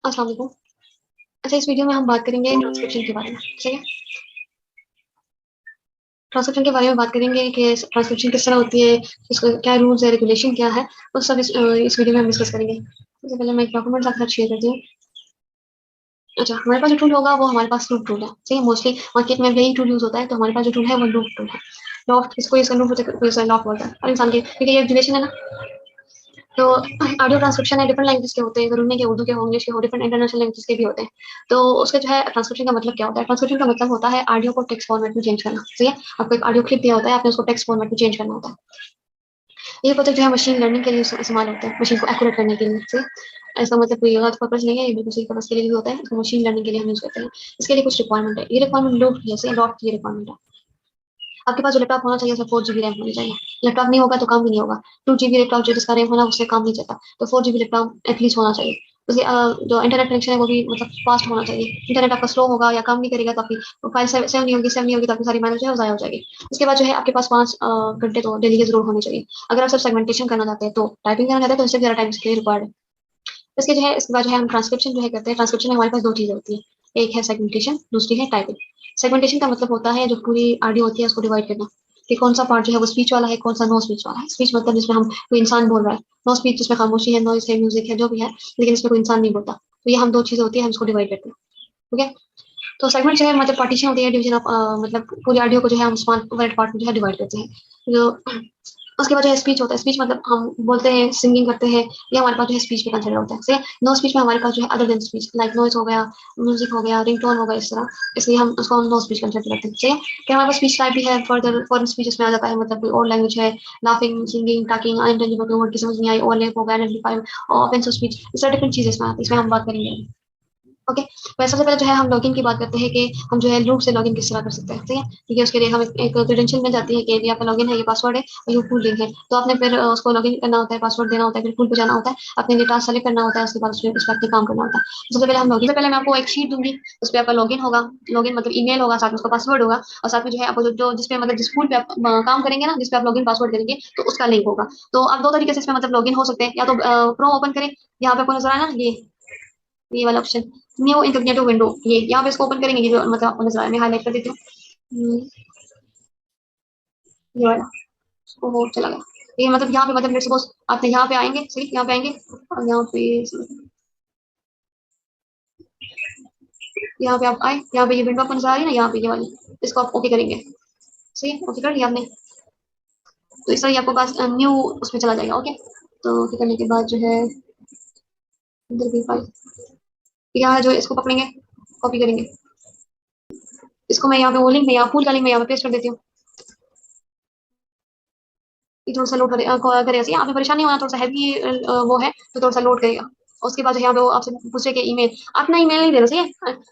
अस्सलाम वालेकुम। अच्छा, इस वीडियो में हम बात करेंगे ट्रांसक्रिप्शन के बारे में, ठीक है? ट्रांसक्रिप्शन के बारे में बात करेंगे कि ट्रांसक्रिप्शन किस तरह होती है, इसका क्या रूल्स है, रेगुलेशन क्या है, वो सब इस वीडियो में हम डिस्कस करेंगे। सबसे पहले मैं एक डॉक्यूमेंट आपके साथ शेयर करती हूँ। अच्छा, हमारे पास जो टूल होगा वो हमारे पास लूप टूल है, ठीक है? मोस्टली मार्केट में यही टूल यूज़ होता है, तो हमारे पास जो टूल है वो लूप टूल है। लॉफ्ट इसको यूज़ करना कोई लॉक बोलता है और इंसान के, क्योंकि ये ड्यूरेशन है ना। तो ऑडियो ट्रांसक्रिप्शन है, डिफरेंट लैंग्वेज के होते हैं, अगर उनमें के उर्दू के हो, इंग्लिश के हो, डिफरेंट इंटरनेशनल लैंग्वेज के भी होते हैं। तो उसका जो है ट्रांसक्रिप्शन का मतलब क्या होता है? ट्रांसक्रिप्शन का मतलब होता है ऑडियो को टेक्स्ट फॉर्मेट में चेंज करना, ठीक है? आपको एक ऑडियो क्लिप दिया होता है, आपने उसको टेक्स्ट फॉर्मेट में चेंज करना होता है। ये प्रोजेक्ट जो है मशीन लर्निंग के लिए इस्तेमाल होता है, मशीन को एक्यूरेट करने के लिए, ठीक है? इसका मतलब कोई गलत पर्पस नहीं है, ये बिल्कुल सही पर्पस के लिए भी होता है, इसको मशीन लर्निंग के लिए हम यूज करते हैं। इसके लिए कुछ रिक्वायरमेंट है, ये रिक्वायरमेंट लोग जैसे डॉट की रिक्वायरमेंट है। आपके पास जो लैपटॉप होना चाहिए, 4 GB रैम होनी चाहिए। लैपटॉप नहीं होगा तो काम भी नहीं होगा। 2 GB लैपटॉप जो जिसका रैम होना उससे काम नहीं चलता, तो 4 GB लैपटॉप एटलीस्ट होना चाहिए। उसके जो इंटरनेट कनेक्शन है वो भी मतलब फास्ट होना चाहिए। इंटरनेट आपका स्लो होगा या काम नहीं करेगा तो आपकी फाइल सेव नहीं होगी तो आपकी सारी मेहनत जो है वो ज़ाया हो जाएगी। उसके बाद जो है आपके पास 5 घंटे तो डेली के जरूर होने चाहिए। अगर आप सिर्फ सेगमेंटेशन करना चाहते हैं तो टाइपिंग करना चाहते हैं तो इससे ज़्यादा टाइम इसके लिए रिक्वायर्ड है। इसके जो है इसके बाद जो है हम ट्रांसक्रिप्शन जो है करते हैं। ट्रांसक्रिप्शन में हमारे पास 2 चीज़ें होती है, एक है सेगमेंटेशन, दूसरी है टाइपिंग। सेगमेंटेशन का मतलब होता है जो पूरी ऑडियो होती है उसको डिवाइड करना, कि कौन सा पार्ट जो है वो स्पीच वाला है, कौन सा नो स्पीच वाला है। स्पीच मतलब जिसमें हम कोई इंसान बोल रहा है, नो स्पीच जिसमें खामोशी है, नॉइस है, म्यूजिक है, जो भी है, लेकिन इसमें कोई इंसान नहीं बोलता। तो ये हम 2 चीज़ें होती है, हम इसको डिवाइड करते हैं। ठीक है? तो सेगमेंट जो है मतलब पार्टीशन होती है, डिवीजन ऑफ मतलब पूरी ऑडियो को जो है हम स्मॉल वर्ड पार्ट में जो है डिवाइड करते हैं। जो उसके बाद जो है स्पीच होता है। स्पीच मतलब हम बोलते हैं, सिंगिंग करते हैं, ये हमारे पास जो है स्पीच में कंसिडर होता है। जैसे नो स्पीच में हमारे पास जो है other than speech, like noise हो गया, म्यूजिक हो गया, रिंगटोन हो गया, इस तरह, इसलिए हम उसको नो स्पीच कंसिडर करते हैं। ठीक है? फिर हमारे पास स्पीच टाइप भी है, फर्दर फॉरेन स्पीच में आ जाता है, मतलब कोई और लैंग्वेज है, laughing, singing, talking, unintelligible word की समझ नहीं आई, ओवरलैप हो गया, आइडेंटिफाई, ऑफेंसिव स्पीच, इस तरह डिफरेंट चीजें इसमें आती है, इसमें हम बात करेंगे। ओके, वैसे सबसे पहले जो है हम लॉगिन की बात करते हैं कि हम जो है लूप से लॉगिन किस तरह कर सकते हैं। ठीक है? ठीक है, उसके लिए हमें एक क्रेडेंशियल मिल जाती है कि ये आपका लॉगिन है, ये पासवर्ड है और ये फुल लिंक है। तो आपने फिर उसको लॉगिन करना होता है, पासवर्ड देना होता है, फिर फुल पे जाना होता है, अपने लिए टास्क सेलेक्ट करना होता है, उसके बाद उस पर अपने काम करना होता है। सबसे पहले हम लॉगिन से पहले मैं आपको एक शीट दूंगी, उस पर आपका लॉगिन होगा। लॉगिन मतलब ईमेल होगा, साथ में उसका पासवर्ड होगा, और साथ में जो है आपको जो जिसपे मतलब जिस फूल पे आप काम करेंगे ना, जिस पे आप लॉगिन पासवर्ड करेंगे, तो उसका लिंक होगा। तो आप 2 तरीके से इसमें मतलब लॉगिन हो सकते हैं, या तो क्रोम ओपन करें, यहाँ पे आपको नजर आया ना ये वाला ऑप्शन, न्यू इंकॉग्निटो विंडो, ये यहाँ पे इसको ओपन करेंगे, ये जो मतलब आपको नजर आया, मैं हाईलाइट कर देती हूँ। ये वाला, वो चला गया। ये मतलब यहाँ पे मतलब लेट्स सपोज आप यहाँ पे आएंगे, सही, यहाँ पे आएंगे और यहाँ पे आप आए, यहाँ पे ये विंडो आपको नजर आ रही है ना, यहाँ पे ये वाली, इसको आप ओके करेंगे। सही, ओके कर लिया आपने, तो इस तरह ये आपको पास न्यू उसमें चला जाएगा। ओके, तो ओके करने के बाद जो है इधर भी फाइल, यहाँ जो इसको पकड़ेंगे, कॉपी करेंगे, इसको मैं यहाँ पे वो लिंक में, यहाँ फुल का लिंक में यहाँ पे पेस्ट कर देती हूँ। ये थोड़ा सा लोड करेगा, यहाँ पे परेशानी होना, थोड़ा सा हैवी वो है, तो थोड़ा सा लोड करेगा। उसके बाद यहाँ पे वो आपसे पूछे कि ईमेल, अपना ईमेल नहीं देना, सही है?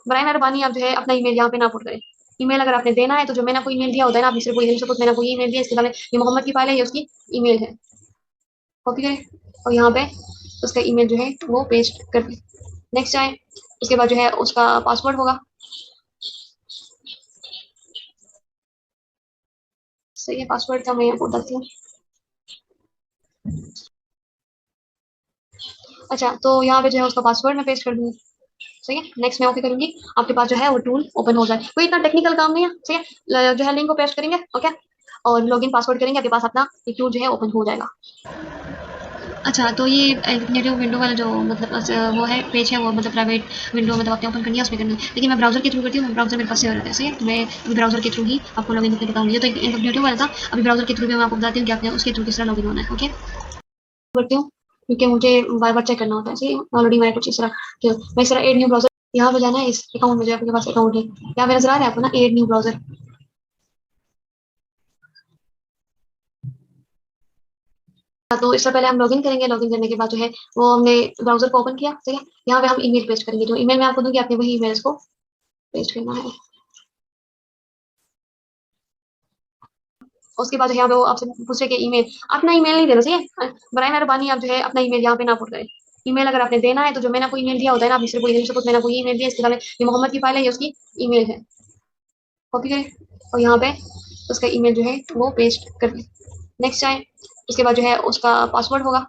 बराए मेहरबानी आप जो है अपना ईमेल यहाँ पे ना पुट करें। ईमेल अगर आपने देना है तो जो मैंने कोई ईमेल दिया होता है ना, आपने सिर्फ वही सपोज मैंने कोई ईमेल दिया, इसके सामने ये मोहम्मद की फाइल है, ये उसकी ईमेल है, कॉपी करें और यहाँ पे उसका ईमेल जो है वो पेस्ट कर दें। नेक्स्ट आए, उसके बाद जो है उसका पासवर्ड होगा, सही है? पासवर्ड का मैं यहाँ बताती हूँ। अच्छा, तो यहाँ पे जो है उसका पासवर्ड मैं पेस्ट कर दूंगी, सही है? नेक्स्ट मैं ओके करूंगी, आपके पास जो है वो टूल ओपन हो जाए। कोई इतना टेक्निकल काम नहीं है, सही है? जो है लिंक को पेस्ट करेंगे, ओके, और लॉगिन पासवर्ड करेंगे, आपके पास अपना ये टूल जो है ओपन हो जाएगा। अच्छा, तो ये नेटिव विंडो वाला जो मतलब वो है पेज है, वो मतलब प्राइवेट विंडो मतलब आपने ओपन करनी है, उसमें करनी है, लेकिन मैं ब्राउजर के थ्रू करती हूँ, ब्राउजर मेरे पास सेव रहता है, सही है? तो मैं अभी ब्राउजर के थ्रू ही आपको लॉगिन करके बताऊंगी। ये तो एक नेटिव वाला था, अभी ब्राउजर के थ्रू भी मैं आपको बताती हूँ कि आपने उसके थ्रू किस तरह लॉगिन होना है। ओके, करती हूँ, क्योंकि मुझे बार बार चेक करना होता है, सही है? ऑलरेडी मैंने कुछ इस तरह किया, मैं इस तरह एड न्यू ब्राउजर, यहाँ पे जाना है, इस अकाउंट में जो आपके पास अकाउंट है, यहाँ पे नजर आ रहा है आपको ना, एड न्यू ब्राउजर। तो इससे पहले हम लॉगिन करेंगे, लॉगिन करने के बाद जो है वो हमने ब्राउजर को ओपन किया, ठीक है? यहाँ पे हम ईमेल पेस्ट करेंगे, जो ईमेल मैं आपको दूंगी आपने वही ईमेल इसको पेस्ट करना है। उसके बाद यहाँ पे वो आपसे पूछे कि ईमेल, अपना ईमेल नहीं देना, सही है? बराए मेहरबानी आप जो है अपना ईमेल यहाँ पे ना पुट करें। ईमेल अगर आपने देना है तो जो मैंने कोई ईमेल दिया होता है ना, आपने सिर्फ वही सपोज मैंने कोई ईमेल दिया, इसके सामने ये मोहम्मद की फाइल है, ये उसकी ईमेल है, कॉपी करें और यहाँ पे उसका ईमेल जो है वो पेस्ट कर दें। नेक्स्ट आए, उसके बाद जो है उसका पासवर्ड होगा,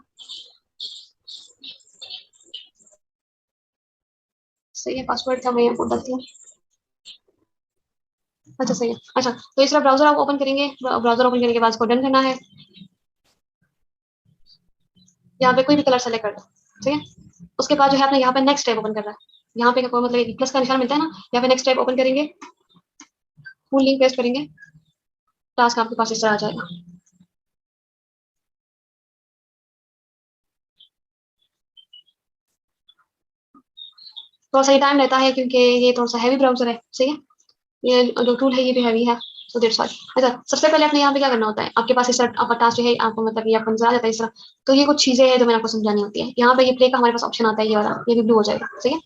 सही है, पासवर्ड था, मैं यहाँ पर डालती हूँ। अच्छा सही है। अच्छा तो इस तरह ब्राउजर आप ओपन करेंगे, ब्राउजर ओपन करने के बाद इसको डन करना है। यहाँ पे कोई भी कलर सेलेक्ट कर दो, ठीक है। उसके बाद जो है आपने यहाँ पे नेक्स्ट टैब ओपन कर रहा है, यहाँ पे मतलब एक प्लस का निशान मिलता है ना, यहाँ पे नेक्स्ट टैब ओपन करेंगे, फुल लिंक पेस्ट करेंगे, टास्क आपके पास इस तरह आ जाएगा। थोड़ा सा टाइम लेता है क्योंकि ये थोड़ा सा हैवी ब्राउजर है, सही है, ये जो टूल है ये भी हैवी है, तो दैट्स व्हाई। अच्छा सबसे पहले आपने यहाँ पे क्या करना होता है, आपके पास इस तरह आपका टास्क जो है आपको मतलब ये आपको नजर आ जाता है इस तरह। तो ये कुछ चीजें हैं जो मैंने आपको समझानी होती है। यहाँ पे ये प्ले का हमारे पास ऑप्शन आता है, ये वाला, ये भी ब्लू हो जाएगा, ठीक है।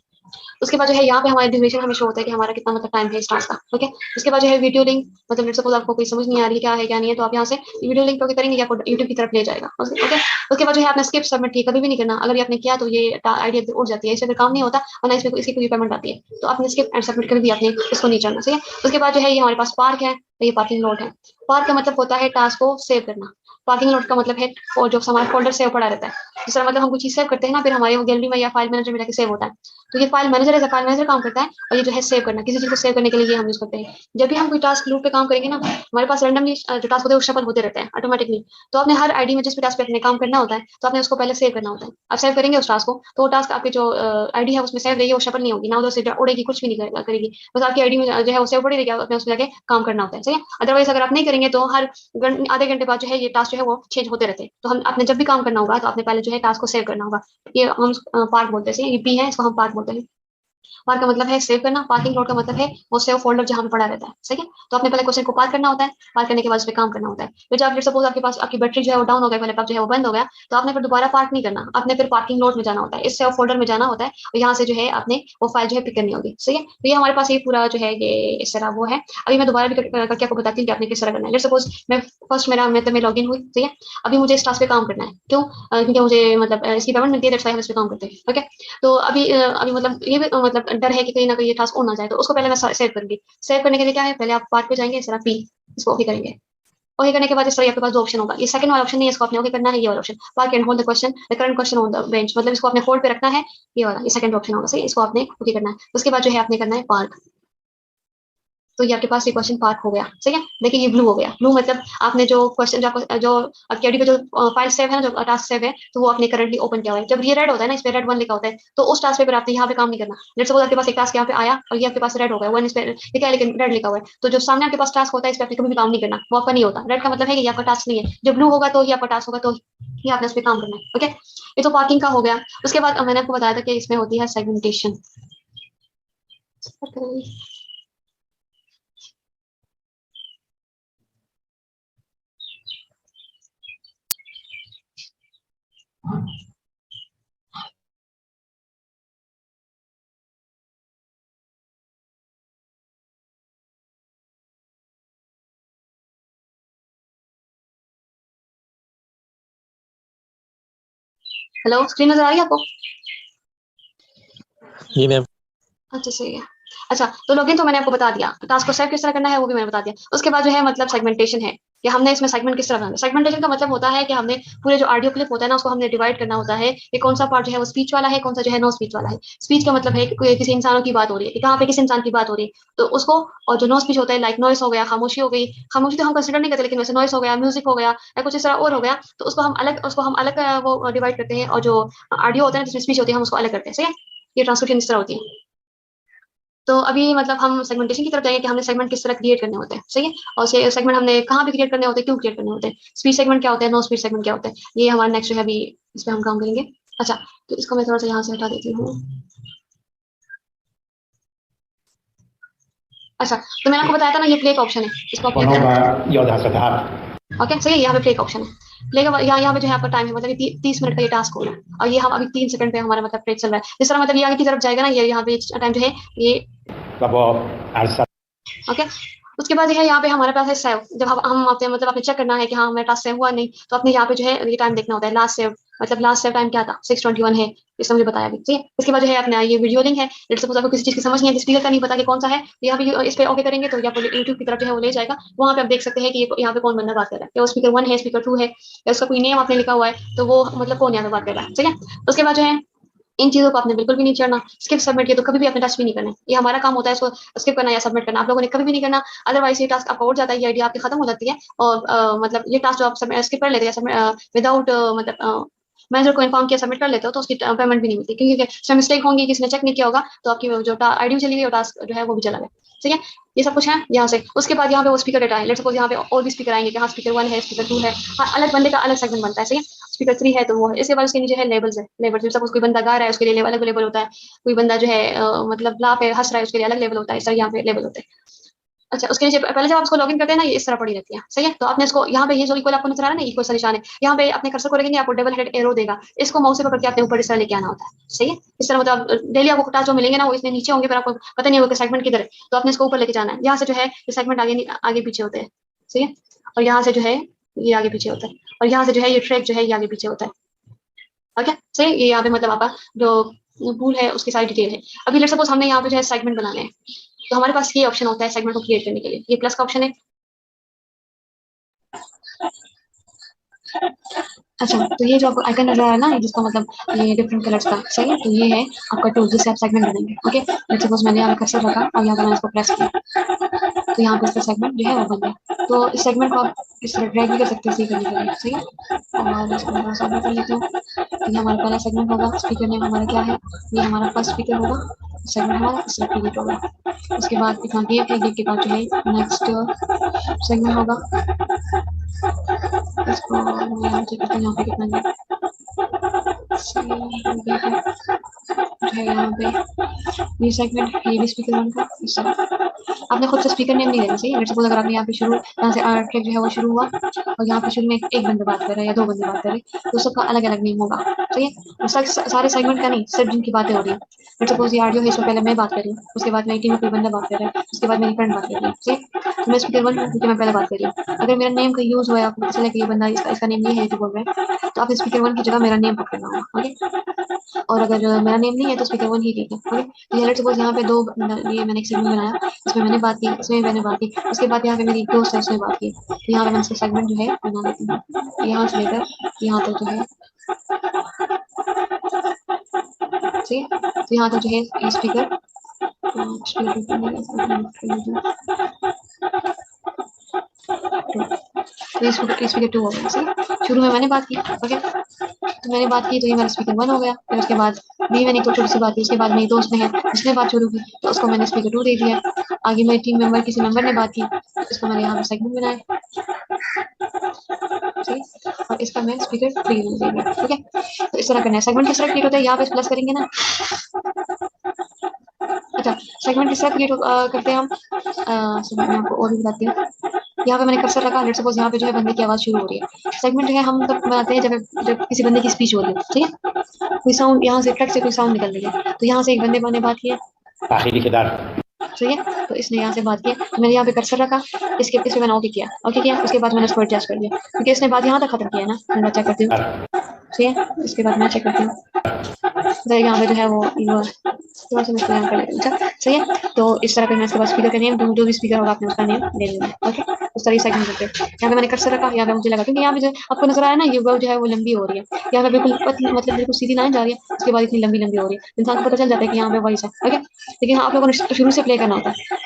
उसके बाद जो है यहाँ पे हमारा ड्यूरेशन हमें शो होता है कि हमारा कितना मतलब टाइम है इस टास्क का, ओके। उसके बाद जो है वीडियो लिंक, मतलब लेट्स सपोज आपको कोई समझ नहीं आ रही है क्या है क्या नहीं है, तो आप यहाँ से वीडियो लिंक पे करेंगे, आपको यूट्यूब की तरफ ले जाएगा, ओके। उसके बाद जो है आपने स्किप सबमिट किया, कभी भी नहीं करना, अगर ये आपने किया तो ये आइडिया उड़ जाती है, इससे फिर काम नहीं होता, वरना इसमें इसकी पूरी पेमेंट आती है। तो आपने स्किप एंड सबमिट कर भी आपने इसको नहीं चलना, ठीक है। उसके बाद जो है ये हमारे पास पार्क है, तो ये पार्किंग लॉट है। पार्क का मतलब होता है टास्क को सेव करना, पार्किंग लॉट का मतलब है और जो हमारा फोल्डर सेव पड़ा रहता है, जिस तरह मतलब हम कुछ चीज सेव करते हैं ना, फिर हमारे गैलरी में या फाइल मैनेजर में जाके सेव होता है। तो ये फाइल मैनेजर है, फाइल मैनेजर काम करता है, और ये जो है सेव करना, किसी चीज को सेव करने के लिए ये हम यूज करते हैं। जब भी हम कोई टास्क लूप पे काम करेंगे ना, हमारे पास रैंडमली जो टास्क होते हैं वो शफल होते रहते हैं ऑटोमेटिकली। तो आपने हर आईडी में जिस भी टास्क पे अपने काम करना होता है, तो आपने उसको पहले सेव करना होता है। आप सेव करेंगे उस टास्क को, तो वो टास्क आपके जो आईडी है उसमें सेव रहेगी, वो शफल नहीं होगी ना, उधर से उड़ेगी, कुछ भी नहीं करेगी, बस आपकी आईडी में जो है वो सेव पड़ी रहेगी, आपने उसमें जाके काम करना होता है, ठीक है। अदरवाइज अगर आप नहीं करेंगे तो हर आधे घंटे बाद जो है ये टास्क जो है वो चेंज होते रहते हैं। तो हम आपने जब भी काम करना होगा तो आपने पहले जो है टास्क को सेव करना होगा। ये हम पार्क बोलते हैं, ये पी है, इसको हम पार्क बोलते हैं। पार का मतलब है सेव करना, पार्किंग लॉट का मतलब है वो सेव फोल्डर जहां पे पड़ा रहता है, ठीक है। तो आपने पहले क्वेश्चन को पार करना होता है, पार करने के बाद उस पर काम करना होता है। फिर जब सपोज आपके पास आपकी बैटरी जो है वो डाउन हो गया, लैपटॉप जो है वो बंद हो गया, तो आपने फिर दोबारा पार्क नहीं करना, आपने फिर पार्किंग लॉट में जाना होता है, इस सेव फोल्डर में जाना होता है, और यहाँ से जो है आपने वो फाइल जो है पिक करनी होगी, ठीक है। तो ये हमारे पास ये पूरा जो है ये इस तरह वो है। अभी मैं दोबारा भी करके आपको बताती हूँ कि आपने किस तरह करना है। सपोज मैं फर्स्ट मेरा मैं लॉग इन हुई, ठीक है। अभी मुझे इस टास्क पे काम करना है, क्यों? क्योंकि मुझे मतलब इसकी पेमेंट मिलती है, दैट्स व्हाई हम इस पे काम करते हैं, ओके। तो अभी मतलब ये भी मतलब डर है कि कहीं ना कहीं ये टास्क ऑन ना जाए, तो उसको पहले मैं सेव करूंगी। सेव करने के लिए क्या है, पहले आप पार्ट पे जाएंगे, इस तरह पी, इसको ओके करेंगे। ओके करने के बाद इस तरह आपके पास दो ऑप्शन होगा, ये सेकंड वाला ऑप्शन नहीं है, इसको आपने ओके करना है, ये वाला option park and hold the question the current question on the bench, मतलब इसको आपने होल्ड पे रखना है, ये वाला, ये सेकंड ऑप्शन होगा, सही, इसको आपने ओके करना है। उसके बाद जो है आपने करना है पार्क। तो ये आपके पास ये क्वेश्चन पार्क हो गया, ठीक है। देखिए ये ब्लू हो गया, ब्लू मतलब आपने जो क्वेश्चन जो आपकी आईडी का जो फाइल सेव है ना, जो टास्क सेव है, तो वो आपने करंटली ओपन किया हुआ है। जब ये रेड होता है ना, इस पे रेड वन लिखा होता है, तो उस टास्क पे आपने यहाँ पे काम नहीं करना। लेट्स सपोज आपके पास एक टास्क यहाँ पे आया और ये आपके पास रेड हो गया, वन इस पे लिखा है लेकिन रेड लिखा हुआ है, तो जो सामने आपके पास टास्क होता है इस पे आपने कभी भी काम नहीं करना, वो आपका नहीं होता। रेड का मतलब है कि ये आपका टास्क नहीं है, जो ब्लू होगा तो ये आपका टास्क होगा, तो ये आपने उस पर काम करना है, ओके। ये तो पार्किंग का हो गया। उसके बाद मैंने आपको बताया था कि इसमें होती है सेगमेंटेशन। हेलो, स्क्रीन नजर आ रही है आपको? जी मैम। अच्छा सही है। अच्छा तो लॉगिन तो मैंने आपको बता दिया, टास्क को सेव किस तरह करना है वो भी मैंने बता दिया। उसके बाद जो है मतलब सेगमेंटेशन है कि हमने इसमें सेगमेंट किस तरह बनाना है। सेगमेंटेशन का मतलब होता है कि हमने पूरे जो ऑडियो क्लिप होता है ना, उसको हमने डिवाइड करना होता है कि कौन सा पार्ट जो है वो स्पीच वाला है, कौन सा जो है नो स्पीच वाला है। स्पीच का मतलब है कि किसी इंसानों की बात हो रही है, कि कहाँ पे किस इंसान की बात हो रही है, तो उसको। और जो नो स्पीच होता है लाइक नॉइस हो गया, खामोशी हो गई, खामोशी तो हम कंसिडर नहीं करते, लेकिन वैसे नॉइस हो गया, म्यूजिक हो गया, या कुछ इस तरह और हो गया, तो उसको हम अलग वो डिवाइड करते हैं, और जो ऑडियो होता है जिसमें स्पीच होती है हम उसको अलग करते हैं, सही है। ये ट्रांसक्रिप्शन इस तरह होती है। तो अभी मतलब हम सेगमेंटेशन की तरफ जाएंगे कि हमने सेगमेंट किस तरह क्रिएट करने होते हैं, सही है। और सेगमेंट हमने कहाँ भी क्रिएट करने होते हैं, क्यों क्रिएट करने होते हैं, स्पीच सेगमेंट क्या होता है, नो स्पीच सेगमेंट क्या होता है, ये हमारा नेक्स्ट है, अभी इस पर हम काम करेंगे। अच्छा तो इसको मैं थोड़ा सा यहाँ से हटा देती हूँ। अच्छा तो मैंने आपको बताया था ना, ये प्ले का ऑप्शन है, इसको आप प्ले ओके, सही है, यहाँ पे प्ले का ऑप्शन है। प्ले का यहाँ पे जो है आपका टाइम है, मतलब 30 मिनट का ये टास्क होगा, और ये हम अभी 3 सेकंड पे हमारा मतलब प्ले चल रहा है, जिस तरह मतलब ये आगे की तरफ जाएगा ना, ये यहाँ पे टाइम जो है ये ओके। उसके बाद जो है यहाँ पे हमारे पास है सेव, जब हम आपने मतलब आपने चेक करना है कि हाँ मेरा टास्क सेव हुआ नहीं, तो आपने यहाँ पे जो है ये टाइम देखना होता है, लास्ट सेव, मतलब लास्ट सेव टाइम क्या था, 6:21 है, इसने मुझे बताया अभी, ठीक है। इसके बाद जो है अपना ये वीडियो लिंक है, लेट्स सपोज आपको किसी चीज की समझ नहीं है, स्पीकर का नहीं पता कि कौन सा है, तो यहाँ पे इस पे ओके करेंगे तो यहाँ पे यूट्यूब की तरफ जो है वो ले जाएगा, वहाँ पे आप देख सकते हैं कि यहाँ पे कौन बंदा बात कर रहा है, या स्पीकर 1 है, स्पीकर 2 है, या उसका कोई नेम आपने लिखा हुआ है, तो वो मतलब कौन यहाँ पे बात कर रहा है, ठीक है। उसके बाद जो है इन चीज़ों को आपने बिल्कुल भी नहीं छेड़ना। स्किप सबमिट किया तो कभी भी आपने टच भी नहीं करना है। ये हमारा काम होता है इसको स्किप करना या सबमिट करना। आप लोगों ने कभी भी नहीं करना, अदरवाइज़ ये टास्क आपका उड़ जाता है, ये आईडी आपकी खत्म हो जाती है और मतलब ये टास्क जो आप स्किप कर लेते हैं विदाउट मतलब मैनेजर को इन्फॉर्म किया सबमिट कर लेते हो तो उसकी पेमेंट भी नहीं मिलती, क्योंकि इसमें मिस्टेक होंगी, किसी ने चेक नहीं किया होगा तो आपकी जो आईडी चली गई और टास्क जो है वो भी चला गया। ठीक है, ये सब कुछ है यहाँ से। उसके बाद यहाँ पे वो स्पीकर डेटा है। लेट्स सपोज यहाँ पे और भी स्पीकर आएंगे कि हाँ स्पीकर 1 है, स्पीकर 2 है, हाँ अलग बंदे का अलग सेगमेंट बनता है। सही है, स्पीकर 3 है तो वो है। इसके बाद उसके नीचे है लेबल्स है। लेबल सपोज कोई बंदा गा रहा है उसके लिए अलग लेबल होता है, कोई बंदा जो है मतलब लाफ है हंस रहा है उसके लिए अलग लेबल होता है। इस तरह यहाँ पे लेबल होते हैं। अच्छा, उसके नीचे पहले जब आप इसको लॉगिन करते हैं ना, ये इस तरह पड़ी रहती है। सही है, तो आपने इसको यहाँ पे ये जो इक्वल आपको नजर आ रहा है ना, इक्वल सा निशान है, यहाँ पे अपने कर्सर को रखेंगे, आपको डबल हेड एरो देगा, इसको माउस से पकड़ के आपने ऊपर इस तरह लेके आना होता है। सही है, इस तरह मतलब डेली आपको टास्क जो मिलेंगे ना वो इसमें नीचे होंगे, पर आपको पता नहीं होगा सेगमेंट किधर है, तो आपने इसको ऊपर लेके जाना है। यहाँ से जो है ये सेगमेंट आगे आगे पीछे होते हैं। सही है, और यहाँ से जो है ये आगे पीछे होता है, और यहाँ से जो है ये ट्रैक जो है ये आगे पीछे होता है। ओके, सही, ये यहाँ पे मतलब आपका जो पूल है उसकी सारी डिटेल है। अभी लेट्स सपोज हमने यहाँ पे जो है सेगमेंट बनाने हैं, तो हमारे पास ये ऑप्शन होता है सेगमेंट को क्रिएट करने के लिए, ये प्लस का ऑप्शन है। अच्छा, तो ये जो आपको आइकन नजर आ रहा है ना, जिसका मतलब ये डिफरेंट कलर्स का, सही है, तो ये है आपका टूल जिससे आप सेगमेंट बनाएंगे। ओके, लेट्स सपोज मैंने यहाँ कर्सर रखा और यहाँ पे मैंने इसको प्रेस किया, तो यहाँ पे इसका सेगमेंट जो है वो बन गया। तो इस सेगमेंट को आप इस तरह ड्रैग भी कर सकते हैं इसी करने के लिए। सही है, और इसको मैं सबमिट कर लेती हूँ। तो ये हमारा पहला सेगमेंट होगा। स्पीकर नेम हमारा क्या है, ये हमारा फर्स्ट स्पीकर होगा, सेगमेंट हमारा इस तरह क्रिएट होगा। उसके बाद इतना गेप है, गेप के बाद जो है नेक्स्ट सेगमेंट होगा। इसको मैं यहाँ चेक करती हूँ यहाँ पे कितना गेप है यहाँ पे। ये सेगमेंट ये भी स्पीकर वन का इस तरह। आपने खुद से स्पीकर नेम नहीं देना। सही है, लेट्स सपोज अगर आपने यहाँ पे शुरू यहाँ से ट्रैक जो है वो शुरू हुआ और यहाँ पे शुरू में एक बंदा बात कर रहा है या दो बंदे बात कर रहे हैं, तो सबका अलग अलग नेम होगा। सही है, तो सारे सेगमेंट का नहीं, सिर्फ जिनकी बातें हो रही है। लेट्स सपोज ये ऑडियो है, इसमें पहले मैं बात कर रही हूँ, उसके बाद मेरी टीम में कोई बंदा बात कर रहा है, उसके बाद मेरी फ्रेंड बात कर रही है। सही है, तो मैं स्पीकर वन हूँ क्योंकि मैं पहले बात कर रही हूँ। अगर मेरा नेम का यूज हुआ है, आपको पता चला कि ये बंदा इसका नेम ये है जो बोल रहा है, तो आप स्पीकर वन की जगह मेरा नेम पकड़ना होगा। ओके, और अगर मेरा नेम नहीं है तो स्पीकर वन ही ठीक है। ओके, तो ये लेट्स सपोज यहाँ पे दो ये मैंने एक सेगमेंट बनाया, इसमें मैंने बात की, इसमें मैंने बात की, उसके बाद यहाँ पे मेरी एक दोस्त है उसने बात की, तो यहाँ पे मैं इसका सेगमेंट जो है बना देती हूँ, यहाँ से लेकर यहाँ तक जो है। ठीक है, तो यहाँ तक जो है ये स्पीकर स्पीकर टू हो गया। सही, शुरू में मैंने बात की। ओके, तो मैंने बात की तो ये मेरा स्पीकर वन हो गया। फिर उसके बाद भी मैंने तो छोटी सी बात की, उसके बाद मेरी दोस्त ने है उसने बात शुरू की तो उसको मैंने स्पीकर टू दे दिया। आगे मेरी टीम मेंबर किसी मेंबर ने बात की, इसको मैंने यहाँ पे सेगमेंट बनाया। ठीक, और इसका मैं स्पीकर थ्री दे दिया। ठीक है, तो इस तरह करना है। सेगमेंट किस तरह क्रिएट होता है, यहाँ पे प्लस करेंगे ना। अच्छा, सेगमेंट किस तरह क्रिएट करते हैं हम, मैं आपको और भी बताती हूँ। यहाँ पे मैंने कर्सर रखा, लेट्स सपोज यहाँ पे जो है बंदे की आवाज शुरू हो रही है। सेगमेंट जो है हम तब बनाते हैं जब किसी बंदे की स्पीच हो रही है। ठीक है, कोई साउंड यहाँ से ट्रैक से कोई साउंड निकल रही है, तो यहाँ से एक बंदे ने बात किया। ठीक है, तो इसने यहाँ से बात की, तो मैंने यहाँ पे कर्सर रखा, इसके मैंने ओके किया। ओके किया, उसके बाद मैंने उसको एडजस्ट कर दिया क्योंकि इसने बात यहाँ तक खत्म किया ना। मैं चेक करती हूँ। ठीक है, इसके बाद मैं चेक करती हूँ, तो यहाँ पे जो है वो थोड़ा सा मुझको यहाँ कर लेते हैं। अच्छा, सही है, तो इस तरह करना। इसके बाद स्पीकर का नेम, जो भी स्पीकर होगा आपने उसका नेम ले लेना है। ओके, उस तरह सेगमेंट करते हैं। यहाँ पे मैंने कर्सर रखा, यहाँ पे मुझे लगा क्योंकि यहाँ पे जो आपको नजर आया ना ये वर्ड जो है वो लंबी हो रही है, यहाँ पे बिल्कुल पतली मतलब बिल्कुल सीधी लाइन जा रही है, उसके बाद इतनी लंबी लंबी हो रही है, इंसान को पता चल जाता है कि यहाँ पे वॉइस है। ओके, लेकिन आप लोगों ने शुरू से प्ले करना होता है।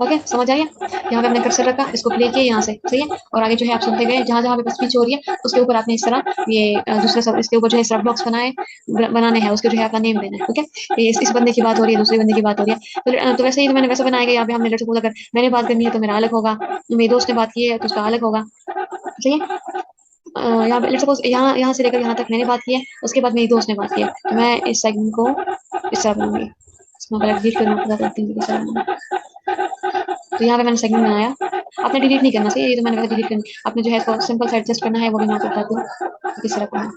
ओके, समझ आइए। यहाँ पे हमने कर्सर रखा, इसको प्ले किया यहाँ से। सही है, और आगे जो है आप सुनते गए, जहाँ जहाँ पे स्पीच हो रही है उसके ऊपर आपने इस तरह ये दूसरे सब इसके ऊपर जो है सब ब्लॉक्स बनाने हैं, उसके जो है अपना नेम देना है। ओके, इस बंदे की बात हो रही है, दूसरे बंदे की बात हो रही है, तो वैसे ही तो मैंने वैसे बनाया गया। यहाँ पे हमने लेट्स सपोज अगर मैंने बात करनी है तो मेरा अलग होगा, मेरी दोस्त ने बात की है तो उसका अलग होगा। सही है, यहाँ पे लेट्स सपोज यहाँ से लेकर यहाँ तक मैंने बात की है, उसके बाद मेरी दोस्त ने बात की है, तो मैं इस सेगमेंट को इस तरह बनाऊंगी। इसमें पहले डिलीट करना पता करती हूँ किस तरह। तो यहाँ पे मैंने सेगमेंट बनाया, आपने डिलीट नहीं करना। सही, ये तो मैंने डिलीट करनी, आपने जो है इसको सिंपल से एडजस्ट करना है, वो भी मैं आपको बताती हूँ किस तरह करना।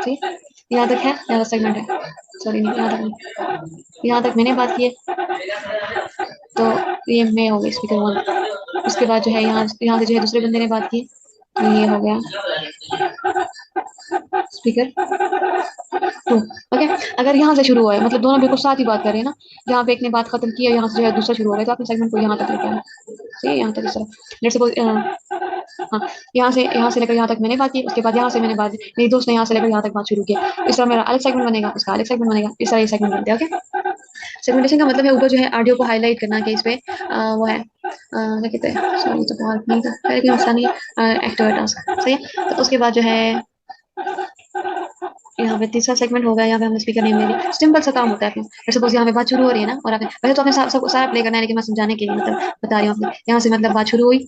ठीक, यहाँ तक है, यहाँ सेगमेंट है, सॉरी यहाँ तक नहीं, यहाँ तक मैंने बात की है, तो ये मैं हो गई स्पीकर वन। उसके बाद जो है यहाँ से जो है दूसरे बंदे ने बात की, तो ये हो गया स्पीकर टू। ओके, अगर यहाँ से शुरू हुआ है मतलब दोनों बिल्कुल साथ ही बात कर रहे हैं ना, यहाँ पे एक ने बात खत्म की है, यहाँ से जो है दूसरा शुरू हो गया, तो आपने सेगमेंट को यहाँ तक लेके आना। सही है, यहाँ तक इस तरह। लेट्स सपोज हाँ, यहाँ से लेकर यहाँ तक मैंने बात की, उसके बाद यहाँ से मैंने बात, मेरी दोस्त ने यहाँ से लेकर यहाँ तक बात शुरू की। इस तरह मेरा अलग सेगमेंट बनेगा, उसका अलग सेगमेंट बनेगा, इस तरह ये सेगमेंट बनते हैं। ओके, सेगमेंटेशन का मतलब है ऊपर जो है ऑडियो को हाईलाइट करना कि इस पे वो है क्या कहते हैं, सॉरी तो बहुत नहीं था, खैर कोई मसला नहीं है, एक्टिव टास्क सही है। तो उसके बाद जो है यहाँ पे तीसरा सेगमेंट होगा, यहाँ पे हमने स्पीकर नेम ले लिया, सिंपल सा काम होता है अपने। सपोज यहाँ पे बात शुरू हो रही है ना, और आपने वैसे तो आपने सब सारा प्ले करना है, लेकिन मैं समझाने के लिए मतलब बता रही हूँ आपने, यहाँ से मतलब बात शुरू हुई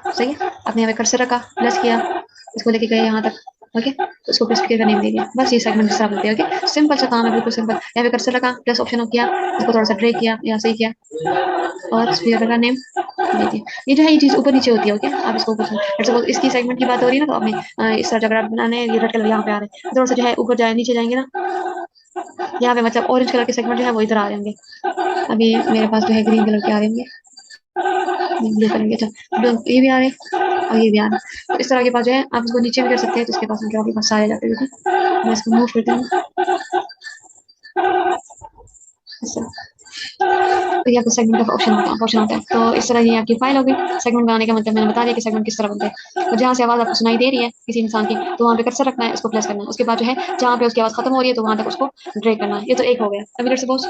सही है, आपने यहाँ पे कर्सर रखा, प्लस किया, इसको लेके गए यहाँ तक। ओके, तो उसको प्लस स्पीकर का नेम दे दिया, बस ये सेगमेंट इस तरह बनते हैं। ओके, सिंपल सा काम है, बिल्कुल सिंपल। यहाँ पे कर्सर रखा, प्लस ऑप्शन किया, इसको थोड़ा सा ड्रैग किया, यहाँ सही किया, और स्पीकर का नेम दे दिया। ये जो है ये चीज ऊपर नीचे होती है। ओके, आप इसको ऊपर सपोज इसकी सेगमेंट की बात हो रही है ना, तो आपने इस तरह जगह बनाने हैं, ये रेड कलर यहाँ पे आ रहे हैं, थोड़ा सा जो है ऊपर जाए, नीचे जाएंगे ना, यहाँ पे मतलब ऑरेंज कलर के सेगमेंट जो है वो इधर आ रहे होंगे। अभी मेरे पास जो है ग्रीन कलर के आ रहे होंगे, ब्लू करेंगे, अच्छा ब्लू, ये भी आ रहे हैं और ये भी आ रहे हैं। तो इस तरह के पास जो है आप इसको नीचे भी कर सकते हैं, तो इसके पास मतलब आपके पास सारे जाते हैं। मैं इसको मूव करती हूँ, तो ये आपका सेगमेंट का ऑप्शन होता है। तो इस तरह ये आपकी फाइल होगी। सेगमेंट बनाने का मतलब मैंने बता दिया कि सेगमेंट किस तरह बनते हैं। तो जहाँ से आवाज़ आपको सुनाई दे रही है किसी इंसान की, तो वहाँ पे कर्सर रखना है, इसको प्लेस करना है। उसके बाद जो है जहाँ पे उसकी आवाज़ खत्म हो रही है, तो वहाँ तक उसको ड्रैग करना है। ये तो एक हो गया। अभी लेट्स सपोज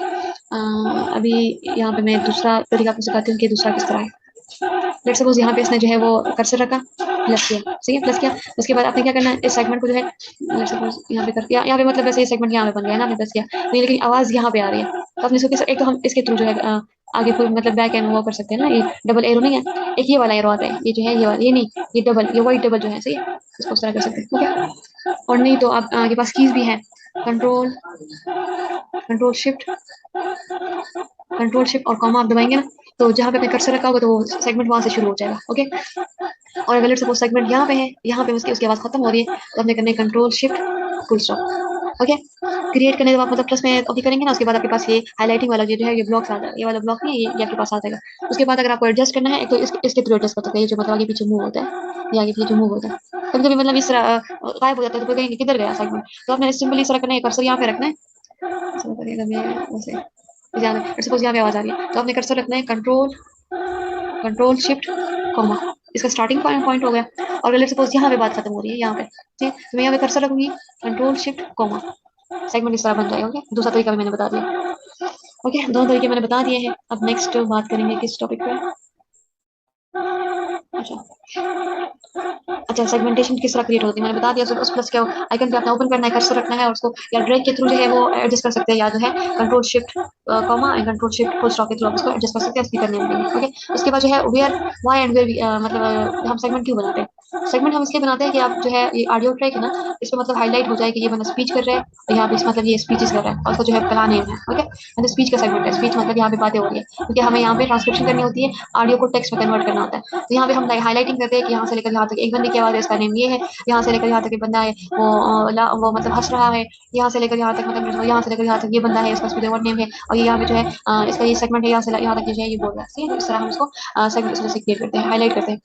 अभी यहाँ पे मैं दूसरा तरीका आपको सिखाती हूँ कि दूसरा किस तरह है। लेट्स सपोज यहाँ पे इसने जो है वो कर्सर रखा, प्लस किया, सही है, प्लस किया। उसके बाद आपने क्या करना है, इस सेगमेंट को जो है लेट्स सपोज यहाँ पे कर, यहाँ पे मतलब वैसे ये सेगमेंट यहाँ पे बन गया ना, आपने प्लस किया नहीं, लेकिन आवाज़ यहाँ पे आ रही है, तो आपने इसको एक तो हम इसके थ्रू जो है आगे कोई मतलब बैक एंड वो कर सकते हैं ना, ये डबल एरो नहीं है, एक ये वाला एरो आता है, ये जो है ये वाला, ये नहीं, ये डबल, ये वाइट डबल जो है, सही है, इसको उस तरह कर सकते हैं। ठीक है, और नहीं तो आप आपके पास कीज भी है, कंट्रोल कंट्रोल शिफ्ट और कॉमा आप दबाएंगे ना, तो जहाँ पे आपने कर्सर रखा होगा तो वो सेगमेंट वहां से शुरू हो जाएगा। ओके, और अगर लेट्स सपोज सेगमेंट यहाँ पे है, यहाँ पे उसकी आवाज खत्म हो रही है, तो आपने करना है control shift full stop. Okay, create करने के बाद मतलब प्लस में ओके करेंगे ना, उसके बाद आपके पास ये हाईलाइटिंग वाला जो है ये ब्लॉक्स आ जाएगा, ये वाला ब्लॉक नहीं है, ये आपके पास आ जाएगा। उसके बाद अगर आपको एडजस्ट करना है, एक तो इसके थ्रू एडजस्ट कर सकते हैं, ये जो मतलब आगे पीछे मूव होता है, ये आगे पीछे मूव होता है, कभी कभी मतलब इस तरह गायब हो जाता है, तो कहीं किधर गया सेगमेंट, तो आपने सिंपली इस तरह करना है, कर्सर यहाँ पे रखना है, ऐसा करिएगा मैं वैसे सपोज यहाँ पे आवाज आ रही है, तो आपने कर्सर रखना है कंट्रोल शिफ्ट कॉमा, इसका स्टार्टिंग पॉइंट हो गया। और अगर सपोज यहाँ पे बात खत्म हो रही है, यहाँ पे ठीक है, तो मैं यहाँ पे कर्सर रखूंगी, कंट्रोल शिफ्ट कॉमा, सेगमेंट इस तरह बन जाएगा। ओके, दूसरा तरीका भी मैंने बता दिया। ओके, दोनों तरीके मैंने बता दिए हैं। अब नेक्स्ट बात करेंगे किस टॉपिक पे। अच्छा, सेगमेंटेशन किस तरह क्रिएट होती है मैंने बता दिया। उस प्लस के आइकन पे अपना ओपन करना है, कर्सर रखना है, और उसको या ड्रैग के थ्रू जो है वो एडजस्ट कर सकते हैं, या जो है control shift comma and control shift full stop के थ्रू आप इसको एडजस्ट कर सकते हैं, स्पीकर नेम देंगे। ओके, उसके बाद जो है वेयर व्हाई एंड वेयर मतलब हम सेगमेंट क्यों बनाते हैं। सेगमेंट हम इसलिए बनाते हैं कि आप जो है ये ऑडियो ट्रैक है ना, इसमें मतलब हाईलाइट हो जाए कि ये बंदा स्पीच कर रहा है, और यहाँ पे मतलब ये स्पीचेस कर रहा है, और उसका जो है प्लान नेम है। ओके, मतलब स्पीच का सेगमेंट है, स्पीच मतलब यहाँ पे बातें हो रही है, क्योंकि हमें यहाँ पे ट्रांसक्रिप्शन करनी होती है, ऑडियो को टेक्स्ट में कन्वर्ट करना होता है। तो यहाँ पे हम हाईलाइटिंग करते हैं कि यहाँ से लेकर यहाँ तक एक बंदे की आवाज़ है, इसका नेम ये है, यहाँ से लेकर यहाँ तक एक बंदा है वो मतलब हंस रहा है, यहाँ से लेकर यहाँ तक मतलब यहाँ से लेकर यहाँ तक ये बंदा है, इसका स्पीकर नेम है, और ये यहाँ पे जो है इसका ये सेगमेंट है, यहाँ से यहाँ तक जो है ये बोल रहा है। सही है, इस तरह हम इसको सेगमेंट से क्रिएट करते हैं, हाईलाइट करते हैं।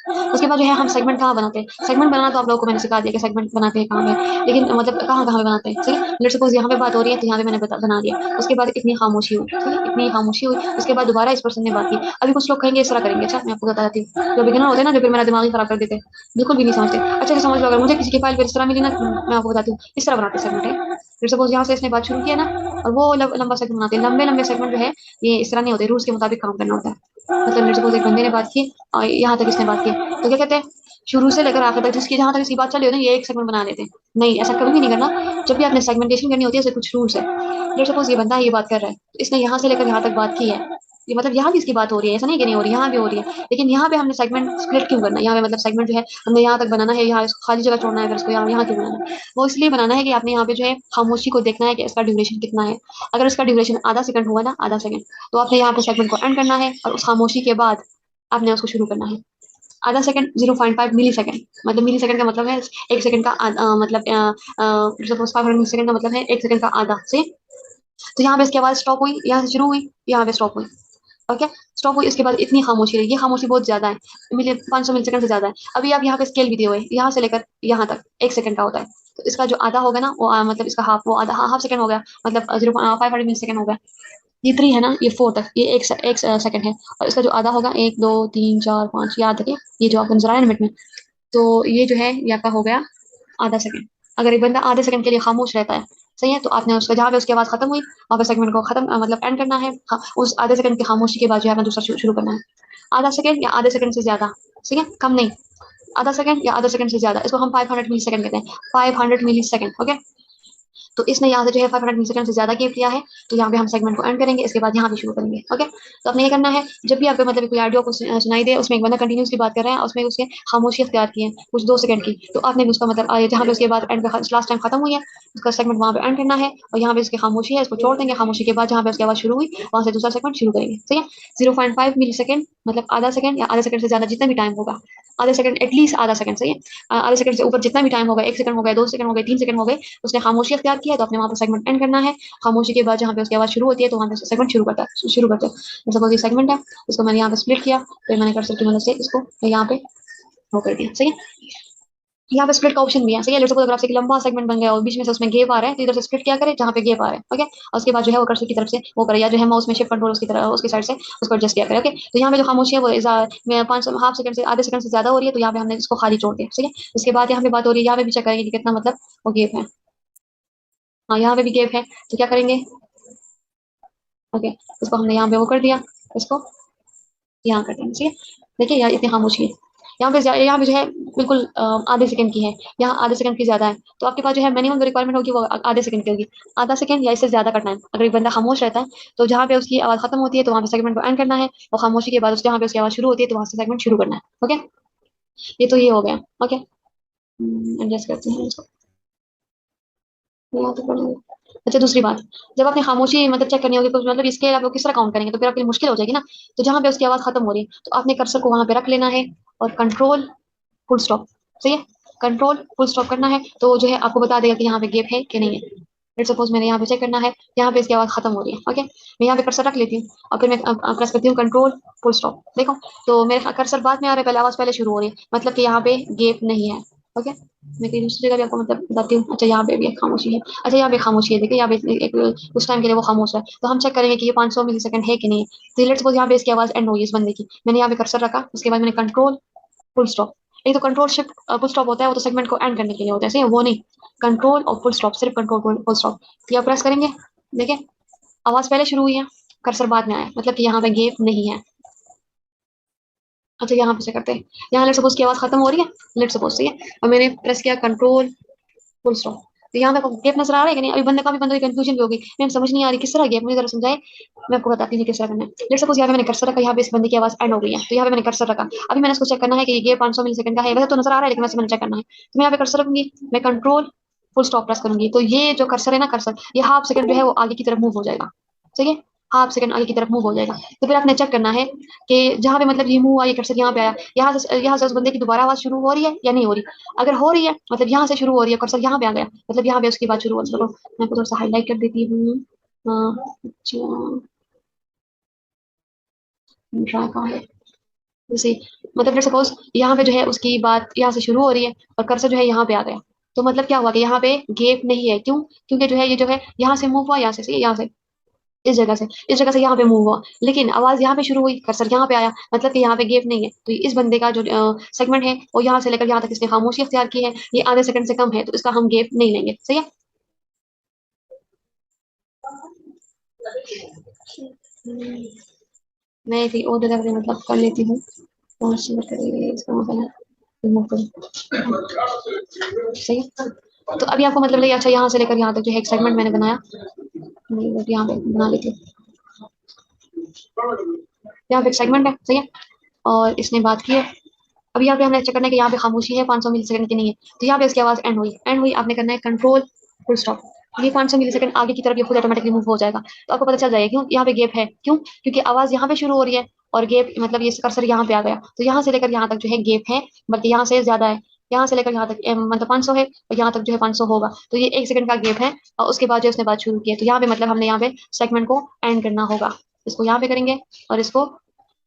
उसके बाद जो है हम सेगमेंट कहाँ बनाते हैं, सेगमेंट बनाना तो आप लोगों को मैंने सिखा दिया कि सेगमेंट बनाते हैं कहाँ पे, लेकिन मतलब कहाँ कहाँ पे बनाते हैं। ठीक है, लेट्स सपोज यहाँ पे बात हो रही है, तो यहाँ पे मैंने बना दिया, उसके बाद इतनी खामोशी हुई, ठीक है, इतनी खामोशी हुई, उसके बाद दोबारा इस पर्सन ने बात की। अभी कुछ लोग कहेंगे इस तरह करेंगे, अच्छा मैं आपको बताती हूँ, जो बिगिनर होते हैं ना, जो फिर मेरा दिमाग ही खराब कर देते हैं, बिल्कुल भी नहीं समझते। अच्छा से समझ लो, अगर मुझे किसी की फाइल पर इस तरह मिली ना, मैं आपको बताती हूँ इस तरह बनाते सेगमेंट है। फिर सपोज यहाँ से इसने बात शुरू किया ना, और वो लंबा सेगमेंट बनाते हैं, लंबे लंबे सेगमेंट जो है ये इस तरह नहीं होते, रूल्स के मुताबिक काम करना होता है। मतलब मेरे सपोज एक बंदे ने बात की और यहाँ तक इसने बात की, तो क्या कहते हैं, शुरू से लेकर आखिर तक जिसकी जहां तक इसकी बात चली हो ना, ये एक सेगमेंट बना लेते हैं। नहीं, ऐसा कभी भी नहीं करना। जब भी आपने सेगमेंटेशन करनी होती है, कुछ रूल्स है। लेट्स सपोज ये बंदा ये बात कर रहा है, तो इसने यहाँ से लेकर यहाँ तक बात की है, ये मतलब यहाँ भी इसकी बात हो रही है, ऐसा नहीं कि नहीं हो रही, यहाँ भी हो रही है, लेकिन यहाँ पे हमने सेगमेंट स्प्लिट क्यों करना है, यहाँ पे मतलब सेगमेंट जो है हमने यहाँ तक बनाना है, यहाँ खाली जगह छोड़ना है, फिर उसको यहाँ यहाँ क्यों बनाना है, वो इसलिए बनाना है कि आपने यहाँ पे जो है खामोशी को देखना है कि इसका ड्यूरेशन कितना है। अगर इसका ड्यूरेशन आधा सेकंड हुआ ना, आधा सेकंड, तो आपने यहाँ पे सेगमेंट को एंड करना है, और उस खामोशी के बाद आपने उसको शुरू करना है। आधा सेकंड 0.5 मिली सेकंड, मतलब मिली सेकंड का मतलब है एक सेकंड का मतलब सपोज 500 मिली सेकंड का मतलब है एक सेकंड का आधा से। तो यहाँ पे इसकी आवाज स्टॉप हुई, यहाँ से शुरू हुई, यहाँ पे स्टॉप हुई। ओके, स्टॉप हुई, इसके बाद इतनी खामोशी रही, ये खामोशी बहुत ज्यादा है, 500 मिली सेकंड से ज्यादा है। अभी आप यहाँ पे स्केल भी दिए हुए हैं, यहाँ से लेकर यहाँ तक 1 सेकंड का होता है, तो इसका जो आधा होगा ना वो मतलब इसका हाफ, वो आधा हाफ सेकंड हो गया, मतलब 0.500 मिली सेकंड हो गया। ये 3 है ना, ये 4 तक, ये एक सेकंड है, और इसका जो आधा होगा 1 2 3 4 5 याद रखिए, ये जो आपको नजर आया मिनट में, तो ये जो है ये आपका हो गया आधा सेकंड। अगर एक बंदा आधे सेकंड के लिए खामोश रहता है, सही है, तो आपने उसका जहाँ पे उसकी आवाज खत्म हुई वहाँ पे सेगमेंट को खत्म मतलब एंड करना है। हाँ, उस आधे सेकंड की खामोशी के बाद जो है आपने दूसरा शुरू करना है। आधा सेकंड या आधे सेकंड से ज्यादा, ठीक है, कम नहीं, आधा सेकंड या आधा सेकंड से ज्यादा, इसको हम 500 मिली सेकंड कहते हैं, 500 मिली सेकंड। ओके, तो इसने यहाँ से जो है 500 मिली सेकंड से ज्यादा गिव किया है, तो यहाँ पे हम सेगमेंट को एंड करेंगे, इसके बाद यहाँ पे शुरू करेंगे। ओके, तो आपने ये करना है, जब भी आपको मतलब कोई ऑडियो को सुनाई दे, उसमें एक बंदा कंटिन्यूसली बात कर रहा है, उसमें उसके खामोशी अख्तियार की है कुछ 2 सेकंड की, तो आपने भी उसका मतलब जहाँ पे उसके बाद एंड पे लास्ट टाइम खत्म हुई है, उसका सेगमेंट वहाँ पे एंड करना है, और यहाँ पे उसकी खामोशी है, इसको छोड़ देंगे, खामोशी के बाद जहाँ पे उसकी आवाज शुरू हुई वहां से दूसरा सेगमेंट शुरू करेंगे। ठीक है, 0.5 मिली सेकंड मतलब आधा सेकंड या आधा सेकंड से ज्यादा जितना भी टाइम होगा, आधा सेकंड एटलीस्ट आधा सेकंड, सही है, आधे सेकंड से ऊपर जितना भी टाइम होगा, 1 सेकंड हो गया, 2 सेकंड हो गए, 3 सेकंड हो गए, उसने खामोशी अख्तियार किया है, तो अपने वहां पर सेगमेंट एंड करना है। खामोशी के बाद जहाँ पे उसकी आवाज शुरू होती है, तो वहां पे सेगमेंट शुरू करते हैं। सपोज ये सेगमेंट है, इसको मैंने यहाँ पे स्प्लिट किया, फिर मैंने कर्सर की मदद से इसको यहाँ पे वो कर दिया। सही है, यहाँ पे स्प्लिट का ऑप्शन भी है। सही है, लेट्स सपोज अगर आपसे एक लंबा सेगमेंट बन गया और बीच में से उसमें गैप आ रहा है, तो इधर से स्प्लिट क्या करे जहाँ पे गैप आ रहा है। ओके, और उसके बाद जो है वो कर्सर की तरफ से वो करे, या जो है माउस में शिफ्ट कंट्रोल उसकी तरफ उसकी साइड से उसको एडजस्ट किया करे। ओके, तो यहाँ पे जो खामोशी है वो 500 हाफ सेकंड से आधे सेकंड से ज्यादा हो रही है, तो यहाँ पे हमने इसको खाली छोड़ दिया। ठीक है, उसके बाद यहाँ पे बात हो रही है, यहाँ पे भी चेक करेंगे कि कितना मतलब वो गैप है। हाँ, यहाँ पे भी गैप है, तो क्या करेंगे, ओके, इसको हमने यहाँ पे वो कर दिया, इसको यहाँ कर देंगे। ठीक है, देखिए यार इतनी खामोशी है, यहाँ पे जो है बिल्कुल आधे सेकंड की है, यहाँ आधे सेकंड की ज्यादा है, तो आपके पास जो है मिनिमम जो रिक्वायरमेंट होगी वो आधे सेकंड की होगी, आधा सेकंड या इससे ज्यादा करना है। अगर एक बंदा खामोश रहता है, तो जहाँ पे उसकी आवाज खत्म होती है तो वहाँ पे सेगमेंट को एंड करना है, और खामोशी के बाद जहाँ पे उसकी आवाज शुरू होती है तो वहाँ से सेगमेंट शुरू करना है। ओके, ये तो ये हो गया। ओके, एडजस्ट करते हैं इसको, यहाँ तो कर लेंगे। अच्छा, दूसरी बात, जब आपने खामोशी मतलब चेक करनी होगी, तो मतलब इसके आप लोग किस तरह काउंट करेंगे, तो फिर आपके लिए मुश्किल हो जाएगी ना। तो जहाँ पे उसकी आवाज खत्म हो रही है, तो आपने कर्सर को वहां पे रख लेना है, और कंट्रोल फुल स्टॉप, सही है, कंट्रोल फुल स्टॉप करना है, तो जो है आपको बता देगा कि यहाँ पे गैप है कि नहीं है। लेट्स सपोज मैंने यहाँ पे चेक करना है, यहाँ पे इसकी आवाज खत्म हो रही है। ओके, मैं यहाँ पे कर्सर रख लेती हूँ, और फिर मैं प्रेस करती हूँ कंट्रोल फुल स्टॉप, देखो, तो मेरे कर्सर बाद में आ रहा है, पहले आवाज पहले शुरू हो रही है, मतलब कि यहाँ पे गैप नहीं है। ओके, मैं कहीं दूसरी जगह भी आपको मतलब बताती हूँ। अच्छा, यहाँ पे भी एक खामोशी है, अच्छा यहाँ पे खामोशी है, देखिए यहाँ पे उस टाइम के लिए वो खामोश है, तो हम चेक करेंगे कि ये 500 मिली सेकंड है कि नहीं है। तो लेट्स सपोज यहाँ पे इसकी आवाज एंड हुई इस बंदे की, मैंने यहाँ पे कर्सर रखा, उसके बाद मैंने कंट्रोल फुल स्टॉप, एक तो कंट्रोल शिफ्ट फुल स्टॉप होता है, वो तो सेगमेंट को एंड करने के लिए होता है, सही है, वो नहीं, कंट्रोल और फुल स्टॉप, सिर्फ कंट्रोल फुल स्टॉप, तो प्रेस करेंगे, देखिए आवाज पहले शुरू हुई है, कर्सर बाद में आया, मतलब कि यहाँ पे गैप नहीं है। अच्छा, यहाँ पे से करते हैं, यहाँ लेट सपोज की आवाज खत्म हो रही है, लेट सपोज, सही है, और मैंने प्रेस किया कंट्रोल फुल स्टॉप, तो यहाँ पे गैप नजर आ रहा है कि नहीं, अभी बंदे की कंफ्यूजन भी होगी, मैम समझ नहीं आ रही किस तरह गैप, मुझे जरा समझाए, मैं आपको बताती हूँ किस तरह करना है। लेट सपोज यहाँ पे मैंने कर्सर रखा, यहाँ पे इस बंदे की आवाज एंड हो गई है, तो यहाँ पे मैंने कर्सर रखा, अभी मैंने इसको चेक करना है कि ये 500 मिली सेकंड का है, वैसे तो नजर आ रहा है, लेकिन वैसे मैंने चेक करना है, तो मैं यहाँ पे कर्सर रखूंगी, मैं कंट्रोल फुल स्टॉप प्रेस करूंगी, तो ये जो कर्सर है ना, कर्सर ये हाफ सेकंड जो है वो आगे की तरफ मूव हो जाएगा, ठीक है, हाफ सेकंड आगे की तरफ मूव हो जाएगा। तो फिर आपने चेक करना है कि जहाँ पे मतलब ये मूव आई कर्सर यहाँ पे आया, यहाँ से उस बंदे की दोबारा आवाज शुरू हो रही है या नहीं हो रही। अगर हो रही है, मतलब यहाँ से शुरू हो रही है, कर्सर यहाँ पे आ गया, मतलब यहाँ पे उसकी बात शुरू हो, चलो मैं आपको थोड़ा सा हाईलाइट कर देती हूँ। अच्छा, ड्रा कहाँ है, जैसे मतलब सपोज यहाँ पे जो है उसकी बात यहाँ से शुरू हो रही है, और कर्सर जो है यहाँ पे आ गया, तो मतलब क्या हुआ कि यहाँ पे गैप नहीं है, क्यों, क्योंकि जो है ये जो है यहाँ से मूव हुआ, यहाँ से यहाँ से इस जगह से यहाँ पे मूव हुआ, लेकिन आवाज यहाँ पे शुरू हुई, कर्सर यहाँ पे आया, मतलब कि यहाँ पे गैप नहीं है, तो इस बंदे का जो सेगमेंट है वो यहाँ से लेकर यहाँ तक इसने खामोशी अख्तियार की है, ये आधे सेकंड से कम है, तो इसका हम गैप नहीं लेंगे। सही है, मैं भी और जगह पे मतलब कर लेती हूँ, और शेयर करेंगे इसको वहाँ पे remove सही है, तो अभी आपको मतलब लगे, अच्छा यहाँ से लेकर यहाँ तक जो है एक सेगमेंट मैंने बनाया, यहाँ पे बना लेती हूँ, यहाँ पे एक सेगमेंट है, सही है, और इसने बात की है। अब यहाँ पे हमने चेक करना है कि यहाँ पे खामोशी है 500 मिली सेकंड की नहीं है, तो यहाँ पे इसकी आवाज एंड हुई, आपने करना है कंट्रोल फुल स्टॉप, ये 500 मिली सेकंड आगे की तरफ ये खुद ऑटोमेटिकली मूव हो जाएगा, तो आपको पता चल जाएगा क्यों यहाँ पे गैप है, क्यों, क्योंकि आवाज यहाँ पे शुरू हो रही है, और गैप मतलब ये कर्सर यहाँ पे आ गया, तो यहाँ से लेकर यहाँ तक जो है गैप है, बल्कि यहाँ से ज्यादा है, यहाँ से लेकर यहाँ तक मतलब 500 है, और यहाँ तक जो है 500 होगा, तो ये 1 सेकंड का गैप है, और उसके बाद जो उसने बात शुरू की है, तो यहाँ पे मतलब हमने यहाँ पे सेगमेंट को एंड करना होगा। इसको यहाँ पे करेंगे और इसको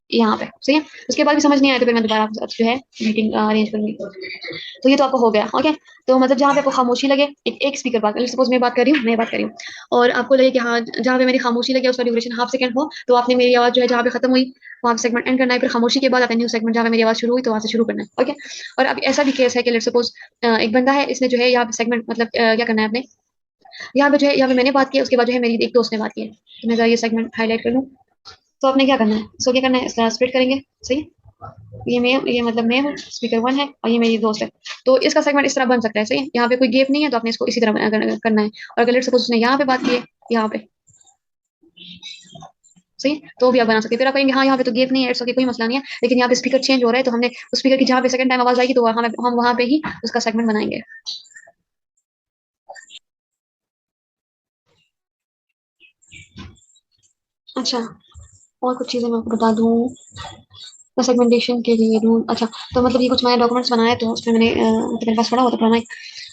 यहाँ पे, सही है। उसके बाद भी समझ नहीं आया तो फिर मैं दोबारा जो है मीटिंग अरेंज करूंगी। तो ये तो आपको हो गया, ओके। तो मतलब जहाँ पे आपको खामोशी लगे, एक स्पीकर बात, सपोज मैं बात कर रही हूँ, मैं बात कर रही हूँ, और आपको लगे कि हाँ जहाँ पे मेरी खामोशी लगे उसका ड्यूरेशन हाफ सेकंड हो, तो आपने मेरी आवाज जो है जहाँ पे खत्म हुई वहाँ पे सेगमेंट एंड करना है, फिर खामोशी के बाद आपने न्यू सेगमेंट जहाँ पे मेरी आवाज शुरू हुई तो वहाँ से शुरू करना है, ओके। और अब ऐसा भी केस है कि लेट्स सपोज एक बंदा है, इसने जो है यहाँ पे सेगमेंट मतलब क्या करना है आपने, यहाँ पे जो है यहाँ पे मैंने बात की, उसके बाद जो है मेरी एक दोस्त ने बात की है, तो मैं जरा ये सेगमेंट हाईलाइट कर लूँ। तो आपने क्या करना है, इसको क्या करना है, इसका स्प्लिट करेंगे, सही है। ये मतलब मैं हूँ, स्पीकर 1 है और ये मेरी दोस्त है। तो इसका सेगमेंट इस तरह बन सकता है, सही है। यहाँ पे कोई गैप नहीं है तो आपने इसको इसी तरह करना है। और अगर लेट्स सपोज उसने यहाँ पे बात की है, यहाँ पे, सही है, तो भी आप बना सकते हैं। फिर आप कहेंगे हाँ यहाँ पे तो गैप नहीं है, इट्स ओके, कोई मसला नहीं है, लेकिन यहाँ पे स्पीकर चेंज हो रहा है, तो हमने उस स्पीकर की जहाँ पे सेकंड टाइम आवाज आएगी तो हम वहाँ पे ही उसका सेगमेंट बनाएंगे। अच्छा, और कुछ चीजें मैं आपको बता दूं सेगमेंटेशन के लिए रूल। अच्छा, तो मतलब ये कुछ मैंने डॉक्यूमेंट्स बनाया तो उसमें मैंने मतलब मेरे पास पढ़ा हुआ था पुराना।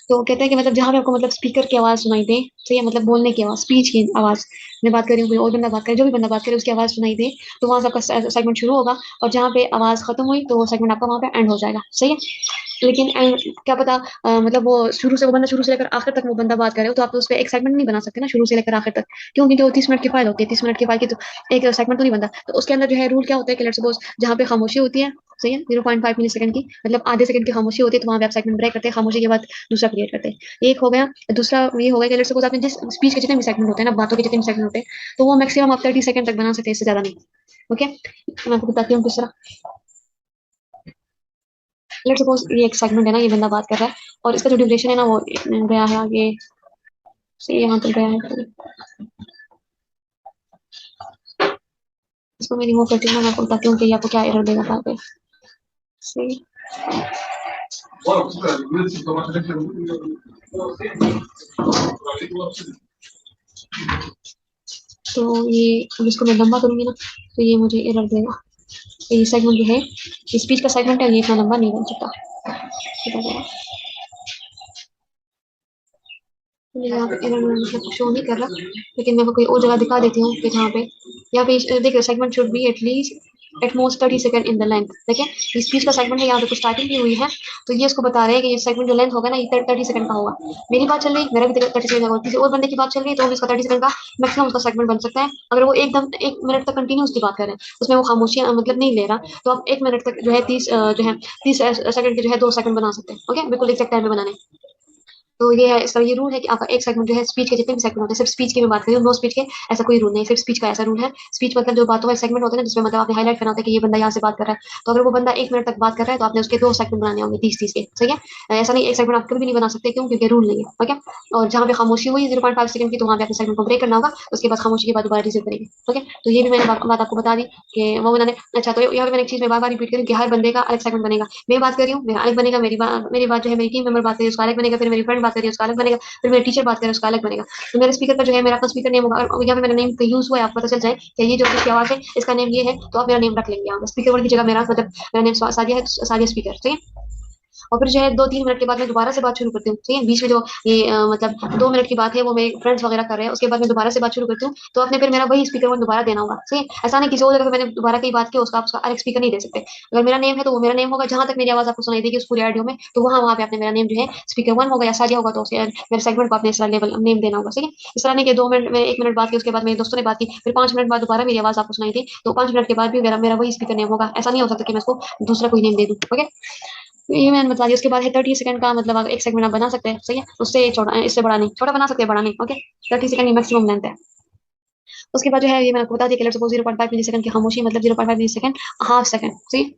तो कहते हैं कि मतलब जहाँ पे आपको मतलब स्पीकर की आवाज सुनाई दे, सही है, मतलब बोलने की आवाज, स्पीच की आवाज, मैं बात कर रही हूँ, कोई और बंदा बात करे, जो भी बंदा बात करे उसकी आवाज सुनाई दे, तो वहां से आपका सेगमेंट शुरू होगा, और जहाँ पे आवाज खत्म हुई तो वो सेगमेंट आपका वहां पे एंड हो जाएगा, सही है। लेकिन क्या पता मतलब वो शुरू से, वो बंदा शुरू से लेकर आखिर तक वो बंदा बात करे, तो आप उस पर एक सेगमेंट नहीं बना सकते ना शुरू से लेकर आखिर तक, क्यों, क्योंकि वो 30 मिनट की फाइल होती है, 30 मिनट की फाइल की तो एक सेगमेंट तो नहीं बनता। तो उसके अंदर जो है रूल क्या होता है कि लेट्स सपोज जहाँ पे खामोशी होती है, सही है, 0.5 मिली सेकंड की, मतलब आधे सेकंड की खामोशी होती है, तो वहां पे आप सेगमेंट ब्रेक करते हैं, खामोशी के बाद दूसरा क्रिएट करते हैं। एक हो गया। दूसरा ये हो गया कि लेट्स सपोज आपने जिस स्पीच के जितने भी सेगमेंट होते हैं ना, बातों के जितने भी सेगमेंट होते हैं, तो वो मैक्सिमम आप 30 सेकंड तक बना सकते हैं, इससे ज्यादा नहीं, ओके। मैं आपको बताती हूँ किस तरह। लेट्स सपोज ये एक सेगमेंट है ना, ये बंदा बात कर रहा है, और इसका जो ड्यूरेशन है ना वो गया है आगे से यहाँ तक गया है। इसको मैं रिमूव करती हूँ, मैं आपको बताती हूँ कि ये आपको क्या एरर देगा वहाँ पे, सही। तो ये अब इसको मैं लंबा करूंगी ना, तो ये मुझे एरर देगा। तो ये सेगमेंट जो है, ये स्पीच का सेगमेंट है, ये इतना लंबा नहीं बन सकता, ठीक है। मुझे यहाँ पे एरर मतलब शो नहीं कर रहा, लेकिन मैं आपको कोई और जगह दिखा देती हूँ कि जहाँ पे यहाँ पे देखिए segment should be at most 30 second in the length. देखिए ये स्पीच का सेगमेंट है, यहाँ पे कुछ स्टार्टिंग की हुई है, तो ये इसको बता रहे हैं कि ये सेगमेंट जो लेंथ होगा ना, ये 30 सेकंड का होगा। मेरी बात चल रही, मेरा भी 30 सेकंड का होगा, किसी और बंदे की बात चल रही है, तो इसका 30 सेकंड का मैक्सिमम उसका सेगमेंट बन सकता है। अगर वो एकदम 1 मिनट तक कंटिन्यू उसकी बात कर रहे हैं, उसमें वो खामोशी मतलब नहीं ले रहा, तो आप 1 मिनट तक जो है 30 सेकंड के जो है 2 सेकंड बना सकते हैं, ओके, बिल्कुल एग्जैक्ट टाइम में बनाने। तो ये है इसका ये रूल है कि आपका एक सेगमेंट जो है स्पीच के जितने भी सेगमेंट होते हैं, सिर्फ स्पीच की मैं बात करूँ, नो स्पीच के ऐसा कोई रूल नहीं, सिर्फ स्पीच का ऐसा रूल है। स्पीच मतलब जो बातों का सेगमेंट होता है ना, जिसमें मतलब आपने हाईलाइट करना होता है कि ये बंदा यहाँ से बात कर रहा है, तो अगर वो बंदा 1 मिनट तक बात कर रहा है तो आपने उसके 2 सेगमेंट बनाने होंगे 30-30 के, सही है। ऐसा नहीं एक सेगमेंट आप कभी भी नहीं बना सकते, क्यों, क्योंकि रूल नहीं है, ओके। और जहाँ पे खामोशी हुई 0.5 सेकंड की, तो वहाँ पे अपने सेगमेंट को ब्रेक करना होगा, उसके बाद खामोशी के बाद दोबारा रिसीव करेंगे, ओके। तो ये भी मैंने बात आपको बता दी कि वो मैंने। अच्छा, तो यहाँ पे मैंने एक चीज मैं बार बार रिपीट करूँ कि हर बंदे का अलग सेगमेंट बनेगा। मैं बात कर रही हूँ, मेरा अलग बनेगा, मेरी बात जो है मेरी टीम मेंबर बात करी उसका अलग बनेगा, फिर मेरी फ्रेंड बात करी उसका अलग बनेगा, फिर मेरे टीचर बात करें उसका अलग बनेगा। तो मेरे स्पीकर का जो है मेरा अपना स्पीकर नेम होगा, और यहाँ पे मेरा नेम यूज हुआ है, आपको पता चल जाए कि ये जो इसकी आवाज है इसका नेम ये है, तो आप मेरा नेम रख लेंगे यहाँ पे स्पीकर वन की जगह, मेरा मतलब मेरा नेम सादिया है, तो सादिया स्पीकर, ठीक है। और फिर जो है 2-3 मिनट के बाद मैं दोबारा से बात शुरू करती हूँ, ठीक है। बीच में जो ये मतलब 2 मिनट की बात है वो मेरे फ्रेंड्स वगैरह कर रहे हैं, उसके बाद मैं दोबारा से बात शुरू करती हूँ, तो आपने फिर मेरा वही स्पीकर वन दोबारा देना होगा, सही है। ऐसा नहीं किसी और जगह पे मैंने दोबारा कई बात की उसका आप उसका अलग स्पीकर नहीं दे सकते। अगर मेरा नेम है तो वो मेरा नेम होगा, जहां तक मेरी आवाज आपको सुनाई देगी उस पूरे ऑडियो में, तो वहां वहां पे आपने मेरा नेम जो है स्पीकर वन होगा या साजिया होगा, तो मेरे सेगमेंट को आपने इस तरह लेवल नेम देना होगा, ठीक है। इस तरह नहीं कि 2 मिनट में 1 मिनट बात की, उसके बाद मेरे दोस्तों ने बात की, फिर 5 मिनट बाद दोबारा मेरी आवाज आपको सुनाई दी, तो 5 मिनट के बाद भी मेरा मेरा वही स्पीकर नेम होगा। ऐसा नहीं हो सकता कि मैं उसको दूसरा कोई नेम दे दूं, ओके। ये मैंने बता दिया। उसके बाद है 30 सेकंड का, मतलब आप एक सेकंड आप बना सकते हैं, सही है, उससे छोटा, इससे बड़ा नहीं, छोटा बना सकते हैं, बड़ा नहीं, ओके। 30 सेकंड की मैक्सिमम लेंथ है। उसके बाद जो है ये मैंने आपको बता दिया कि लेट्स सपोज 0.5 मिली सेकंड की खामोशी, मतलब 0.5 मिली सेकंड, हाफ सेकंड, सही।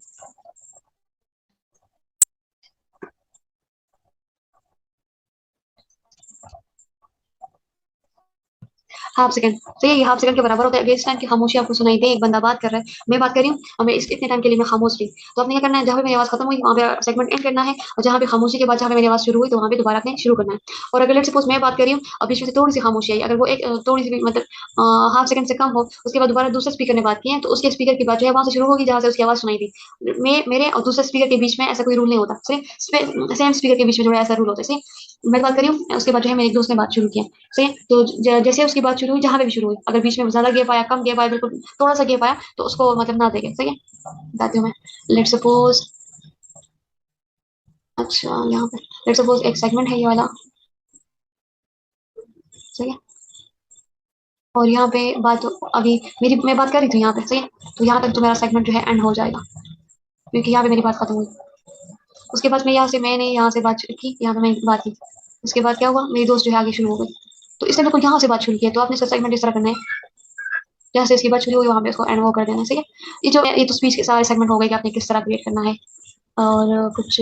हाफ सेकंड, तो ये हाफ सेकंड के बराबर होता है। अगर इस टाइम की खामोशी आपको सुनाई दे, एक बंदा बात कर रहा है, मैं बात कर रही हूँ, और मैं इतने टाइम के लिए मैं खामोश रही, तो आपने क्या करना है, जहाँ पे मेरी आवाज खत्म हुई वहाँ पे सेगमेंट एंड करना है, और जहाँ पे खामोशी के बाद जहाँ पे मेरी आवाज शुरू हुई तो वहाँ पे दोबारा आपने शुरू करना है। और अगर लेट सपोज मैं बात कर रही हूँ और बीच में से थोड़ी सी खामोशी आई, अगर वो एक थोड़ी सी भी मतलब हाफ सेकंड से कम हो, उसके बाद दोबारा दूसरे स्पीकर ने बात की है, तो उसके स्पीकर की बात जो है वहां से शुरू होगी जहाँ से उसकी आवाज सुनाई दी। मेरे और दूसरे स्पीकर के बीच में ऐसा कोई रूल नहीं होता, सेम स्पीकर के बीच में जो है ऐसा रूल होता है, मैं बात कर रही हूँ, उसके बाद जो है मेरे एक दोस्त ने बात शुरू किया, सही है। तो जैसे उसकी बात शुरू हुई, जहाँ पे भी शुरू हुई, अगर बीच में ज्यादा गैप आया, कम गैप आया, बिल्कुल थोड़ा सा गैप आया, तो उसको मतलब ना देखे, सही है। बताती हूँ मैं। लेट सपोज, अच्छा यहाँ पे लेट सपोज एक सेगमेंट है ये वाला, सही है। और यहाँ पे बात अभी मेरी मैं बात कर रही थी यहाँ पे, सही है। तो यहाँ तक तो मेरा सेगमेंट जो है एंड हो जाएगा, क्योंकि यहाँ पे मेरी बात खत्म हुई। उसके बाद मैंने यहाँ से बात की, यहाँ पे मैंने बात की। उसके बाद क्या हुआ, मेरी दोस्त जो है आगे शुरू हो गई, तो इसने मेरे को यहाँ से बात शुरू किया। तो आपने इसका सेगमेंट इस तरह करना है, जहाँ से इसकी बात शुरू हुई वहाँ पे उसको एंड वो कर देना है, सही है। ये तो स्पीच के सारे सेगमेंट हो गए कि आपने किस तरह क्रिएट करना है। और कुछ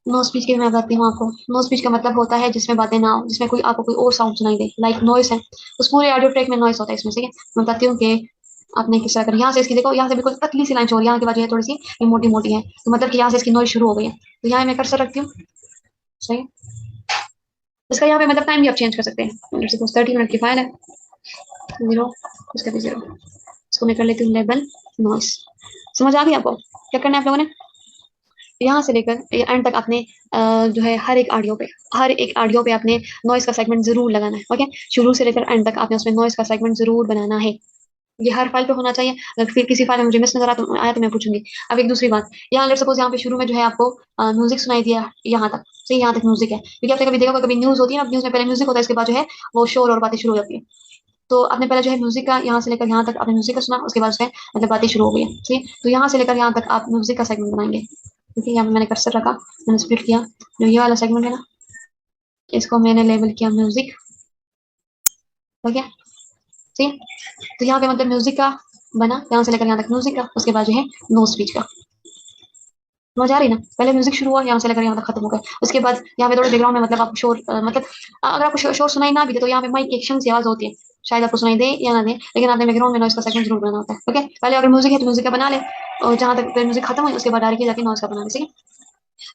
नो स्पीच के मैं बताती हूँ आपको। नो स्पीच का मतलब होता है जिसमें बातें ना हो, जिसमें कोई आपको कोई और साउंड सुनाई दे, लाइक नॉइस है। उस पूरे ऑडियो ट्रैक में नॉइस होता है इसमें, सही है। मैं बताती हूँ कि आपने किस तरह करना। यहाँ से इसकी देखो, यहाँ से बिल्कुल पतली सी लाइन छोड़, यहाँ की बात जो है थोड़ी सी ये मोटी मोटी है, तो मतलब कि यहाँ से इसकी नॉइस शुरू हो गई है। तो यहाँ मैं कर्सर रखती हूँ, सही है। इसका यहाँ पे मतलब टाइम भी आप चेंज कर सकते हैं। जैसे 30 मिनट की फाइल है, 0, इसका भी 0। इसको मैं कर लेती हूँ लेबल नॉइस। समझ आ गई आपको क्या करना है आप लोगों ने? यहाँ से लेकर एंड तक आपने जो है हर एक ऑडियो पे आपने नॉइस का सेगमेंट जरूर लगाना है, ओके। शुरू से लेकर एंड तक आपने उसमें नॉइस का सेगमेंट जरूर बनाना है। ये हर फाइल पे होना चाहिए। अगर फिर किसी फाइल में मुझे मिस नजर आया तो मैं पूछूंगी। अब एक दूसरी बात, यहाँ लेट सपोज यहाँ पे शुरू में जो है आपको म्यूजिक सुनाई दिया यहाँ तक, सही, यहाँ तक म्यूजिक है, क्योंकि आपने कभी देखा होगा, कभी न्यूज होती है ना, न्यूज में पहले म्यूजिक होता है, इसके बाद जो है वो शोर और बातें शुरू हो जाती है। तो आपने पहले जो है म्यूजिक का यहाँ से लेकर यहाँ तक आपने म्यूजिक का सुना, उसके बाद उसमें मतलब बातें शुरू हो गई है, ठीक है। तो यहाँ से लेकर यहाँ तक आप म्यूजिक का सेगमेंट बनाएंगे, क्योंकि यहाँ पे मैंने कर्सर रखा, मैंने स्प्लिट किया। जो ये वाला सेगमेंट है ना, इसको मैंने लेबल किया म्यूजिक, ठीक है, ठीक है। तो यहाँ पे मतलब म्यूजिक का बना, यहाँ से लेकर यहाँ तक म्यूजिक का, उसके बाद जो है नो स्पीच का। समझ आ रही ना? पहले म्यूजिक शुरू हुआ, यहाँ से लेकर यहाँ तक खत्म हो गया। उसके बाद यहाँ पे थोड़े बैकग्राउंड में मतलब आपको शोर मतलब अगर आपको शोर सुनाई ना भी दे, तो यहाँ पे माइक की एक्शन की आवाज होती है, शायद आपको सुनाई दे या ना दे, लेकिन आपने बैकग्राउंड में नॉइस का सेगमेंट जरूर बनाना होता है, ओके। पहले अगर म्यूजिक है तो म्यूजिक का बना ले, और जहाँ तक म्यूजिक खत्म हो उसके बाद डायरेक्टली जाके नॉइस का बना ले, ठीक है।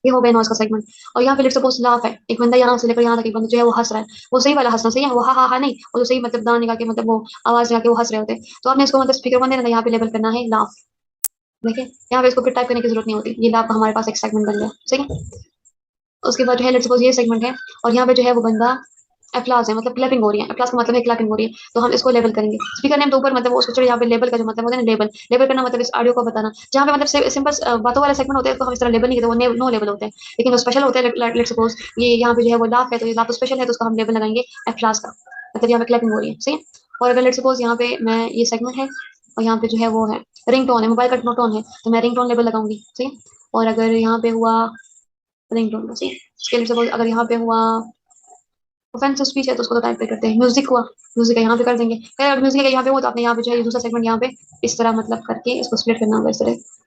ये हो गया नॉइस का सेगमेंट। और यहाँ पे लेट्स सपोज लाफ है, एक बंदा यहाँ से लेकर यहाँ तक एक बंदा जो है वो हंस रहा है, वो सही वाला हंसना, सही है, वो हा नहीं, वो जो सही मतलब दांत निकाल के मतलब वो आवाज निकाल के वो हंस रहे होते हैं। तो आपने इसको मतलब स्पीकर बंद देना, यहाँ पे लेबल करना है लाफ, देखिए। यहाँ पे इसको फिर टाइप करने की जरूरत नहीं होती, ये लाफ हमारे पास एक सेगमेंट बन गया, ठीक है। उसके बाद जो है लेट्स सपोज ये सेगमेंट है, और यहाँ पे जो है वो बंदा एप्लास है, मतलब क्लैपिंग हो रही है, एप्लास का मतलब है क्लैपिंग हो रही है, तो हम इसको लेबल करेंगे। स्पीकर नेम तो ऊपर मतलब वो उसको चढ़े, यहाँ पे लेबल का जो मतलब होता है ना, लेबल लेबल करना मतलब इस ऑडियो को बताना। जहाँ पे मतलब सिंपल बातों वाले सेगमेंट होते हैं तो हम इस तरह लेबल नहीं देते, वो नो लेबल होते हैं। लेकिन वो स्पेशल होते हैं, लेट सपोज ये यहाँ पे जो है वो लाफ है, तो ये लाफ स्पेशल है, तो उसका हम लेबल लगाएंगे एप्लास का, मतलब यहाँ पे क्लैपिंग हो रही है, सही है। और अगर लेट सपोज यहाँ पे मैं ये सेगमेंट है, और यहाँ पे जो है वो है रिंग टोन है, मोबाइल का टोन है, तो मैं रिंग टोन लेबल लगाऊंगी, सही है। और अगर यहाँ पे हुआ रिंग टोन का, सही है। इसके लिए सपोज अगर यहाँ पे हुआ ऑफेंसिव स्पीच है, तो उसको तो टाइप पे करते हैं। म्यूजिक हुआ, म्यूजिक है यहाँ पे कर देंगे। अगर म्यूजिक है यहाँ पे हो, तो आपने यहाँ पे जो है दूसरा सेगमेंट यहाँ पे इस तरह मतलब करके इसको स्प्लिट करना होगा, इस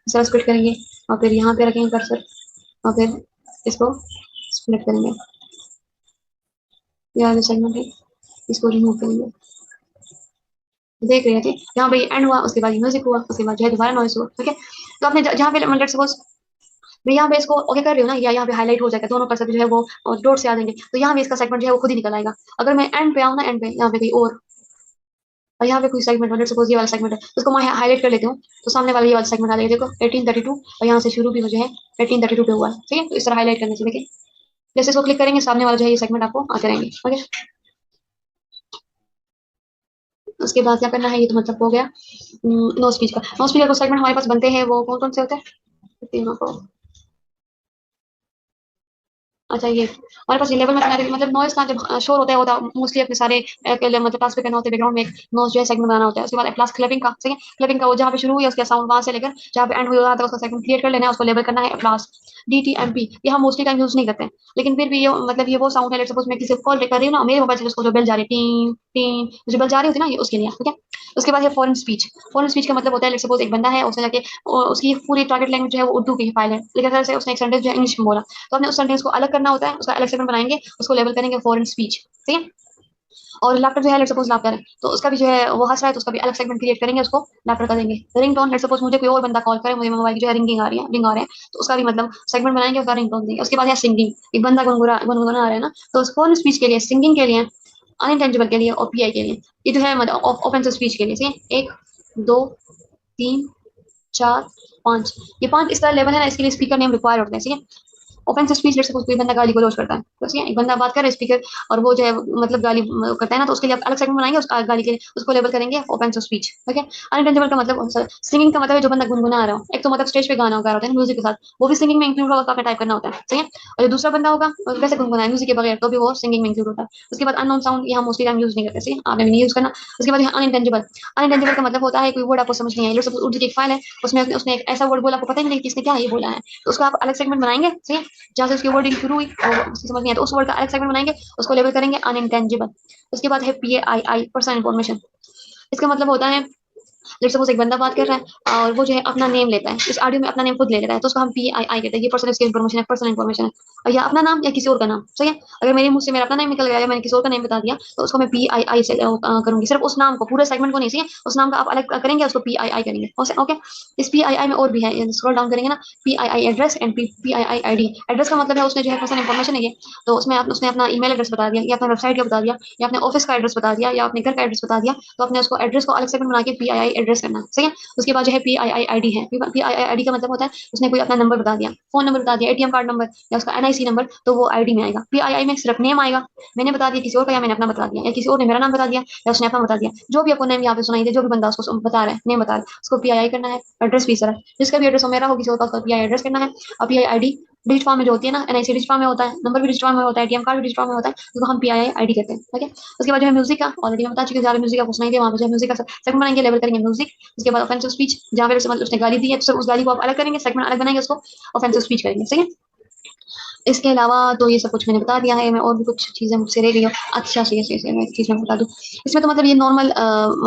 तरह स्प्लिट करेंगे, और फिर यहाँ पे रखेंगे कर्सर, और फिर इसको स्प्लिट करेंगे। यहाँ जो सेगमेंट है इसको रिमूव करेंगे, देख रहे थे यहाँ पे एंड हुआ, उसके बाद म्यूजिक हुआ, उसके बाद जो है दोबारा नॉइस हुआ, ठीक है। तो आपने जहाँ पे मतलब सपोज मैं यहाँ पे इसको ओके कर रही हूँ ना, या यहाँ पे हाईलाइट हो जाएगा, दोनों कर्सर जो है वो डॉट से आ जाएंगे, तो यहाँ पे इसका सेगमेंट जो है वो खुद ही निकल आएगा। अगर मैं एंड पे आऊँ ना, एंड पे यहाँ पे कहीं और यहाँ पे कोई सेगमेंट मतलब सपोज ये वाला सेगमेंट है, उसको मैं हाईलाइट कर लेती हूँ, तो सामने वाला ये वाला सेगमेंट आ जाएगा, देखो 1832, और यहाँ से शुरू भी जो है 1832 पे हुआ है, ठीक है। तो इस तरह हाईलाइट करने से देखिए, जैसे इसको क्लिक करेंगे सामने वाला जो है ये सेगमेंट आपको आते रहेंगे, ओके। उसके बाद क्या करना है, ये तो मतलब हो गया नो स्पीच का। नो स्पीच का सेगमेंट हमारे पास बनते हैं, वो कौन कौन से होते हैं तीनों को। अच्छा ये हमारे पास ये लेवल मतलब नॉइस का जब शोर होता है मोस्टली अपने सारे मतलब टास्क पे करना होता है, बैकग्राउंड में एक नॉइस जो है सेगमेंट बनाना होता है। उसके बाद प्लस क्लैपिंग का, ठीक है, क्लैपिंग का वो जहाँ पे शुरू हुई है उसका साउंड वहां से लेकर जहाँ पे एंड हुई वहां तक उसका सेगमेंट क्रिएट कर लेना है, उसको लेबल करना है प्लस DTMP। ये हम मोस्टली टाइम यूज नहीं करते हैं, लेकिन फिर भी ये मतलब ये वो साउंड है, लेट्स सपोज मैं किसी को कॉल कर रही हूँ ना, मेरे मोबाइल से उसको जो बेल जा रही है टीम टीम जो बेल जा रही होती है ना, ये उसके लिए, ठीक है। उसके बाद है फॉरेन स्पीच। फॉरेन स्पीच का मतलब होता है लेट्स सपोज एक बंदा है, उसने जाके उसकी पूरी टारगेट लैंग्वेज जो है वो उर्दू की फाइल है, लेकिन अगर से उसने एक सेंटेंस जो है इंग्लिश में बोला, तो आपने उस सेंटेंस को अलग करना होता है, उसका अलग सेगमेंट बनाएंगे, उसको लेबल करेंगे फॉरेन स्पीच, ठीक है। और लाफ्टर जो है लेट सपोज लाफ्टर है, तो उसका भी जो है वो हंस रहा है, तो उसका भी अलग सेगमेंट क्रिएट करेंगे, उसको लाफ्टर कर देंगे। रिंग टोन, लेट सपोज मुझे कोई और बंदा कॉल करे, मुझे मोबाइल की जो है रिंगिंग आ रही है, रिंग आ रहे हैं, तो उसका भी मतलब सेगमेंट बनाएंगे, उसका रिंग टोन देंगे। उसके बाद है सिंगिंग, एक बंदा गुनगुना आ रहा है ना, तो फॉरेन स्पीच के लिए, सिंगिंग के लिए, अनइंटेलिजिबल के लिए और PI के लिए, ये जो है मतलब ऑफेंसिव स्पीच के लिए, ठीक है। 1 2 3 4 5, ये 5 इस तरह लेवल है ना, इसके लिए स्पीकर नेम रिक्वायर होते हैं, ठीक है। ऑफेंसिव स्पीच, लेट्स सपोज कोई बंदा गाली गलौज करता है, तो ठीक है, एक बंदा बात कर रहा है स्पीकर और वो जो है मतलब गाली करता है ना, तो उसके लिए आप अलग सेगमेंट बनाएंगे, उस गाली के लिए उसको लेबल करेंगे ऑफेंसिव स्पीच। ओके, अनइंटेंजिबल का मतलब सिंगिंग का मतलब है जो बंदा गुनगुना रहा हो, एक तो मतलब स्टेज पे गाना गा रहा होता है म्यूजिक के साथ, वो भी सिंगिंग में इंक्लूड होगा, आपने टाइप करना होता है, सही है। और जो दूसरा बंदा होगा वैसे गुनगुनाए म्यूजिक के बगैर, तो भी वो सिंगिंग में इंक्लूड होता है। उसके बाद अननोन साउंड, यहाँ मोस्टली टाइम यूज नहीं करते, सही है, आपने भी नहीं यूज करना। उसके बाद यहाँ अनइंटेंजिबल, अनइंटेंजिबल का मतलब होता है कोई वर्ड आपको समझ नहीं आया, जैसे उर्दू की एक फाइल है, उसमें उसने एक ऐसा वर्ड बोला, आपको पता ही नहीं कि इसने क्या ये बोला है, तो उसका आप अलग सेगमेंट बनाएंगे, ठीक है, जहाँ से उसकी वर्डिंग शुरू हुई और उसकी समझ नहीं आया, तो उस वर्ड का अलग सेगमेंट बनाएंगे, उसको लेबल करेंगे अनइंटेंजिबल। उसके बाद है PAII, पर्सनल इन्फॉर्मेशन। इसका मतलब होता है लेट्स सपोज एक बंदा बात कर रहा है और वो जो है अपना नेम लेता है, इस ऑडियो में अपना नेम खुद ले लेता है, तो उसको हम PII कहते हैं, ये पर्सनल इन्फॉर्मेशन है, पर्सनल इन्फॉर्मेशन है, और या अपना नाम या किसी और का नाम, सही है। अगर मेरे मुंह से मेरा अपना नाम निकल गया या मैंने किसी और का नेम बता दिया, तो उसको मैं PII से करूंगी, सिर्फ उस नाम को, पूरे सेगमेंट को नहीं, सही है, उस नाम का आप अलग करेंगे, उसको PII करेंगे। ओके, इस PII में और भी है, स्क्रॉल डाउन करेंगे ना, PII address and PII ID। Address का मतलब है उसने जो है पर्सनल इन्फॉर्मेशन है ये, तो उसमें उसने अपना ईमेल एड्रेस बता दिया, या अपना वेबसाइट का बता दिया, या अपने ऑफिस का एड्रेस बता दिया, या अपने घर का एड्रेस बता दिया, तो अपने उसको एड्रेस को अलग सेगमेंट बना के PII एड्रेस करना, सही है। उसके बाद जो है PII ID है, PII ID का मतलब होता है उसने कोई अपना नंबर बता दिया, फोन नंबर बता दिया, ATM कार्ड नंबर या उसका NIC नंबर, तो वो ID में आएगा। PII में सिर्फ नेम आएगा, मैंने बता दिया किसी और का, या मैंने अपना बता दिया, या किसी और ने मेरा नाम बता दिया, या उसने अपना बता दिया, जो भी आपको नेम यहाँ पे सुनाई दे, जो भी बंदा उसको बता रहा है, नेम बता रहा है, उसको PII करना है। एड्रेस भी सर, जिसका भी एड्रेस हो, मेरा हो, किसी और का, उसका PII एड्रेस करना है। और PII ID डिजिट फॉर्म में जो होती है ना, NIC डिजिट फॉर्म में होता है, नंबर भी डिजिट फॉर्म में होता है, ATM कार्ड भी डिजिट फॉर्म में होता है, उसको हम PII ID कहते हैं। ठीक है, उसके बाद जो है म्यूजिक का, ऑलरेडी मैं बता चुकी हूँ, जहाँ म्यूजिक आपको सुनाई दे वहाँ पे जो है म्यूजिक का सेगमेंट बनाएंगे, लेबल करेंगे म्यूजिक। उसके बाद ऑफेंसिव स्पीच, जहाँ पे मतलब उसने गाली दी है, तो उस गाली को आप अलग करेंगे, सेगमेंट अलग बनाएंगे, उसको ऑफेंसिव स्पीच करेंगे, सही है। इसके अलावा तो ये सब कुछ मैंने बता दिया है, मैं और भी कुछ चीज़ें मुझसे रह गई हो। अच्छा से मैं एक चीज़ मैं बता दूँ, इसमें तो मतलब ये नॉर्मल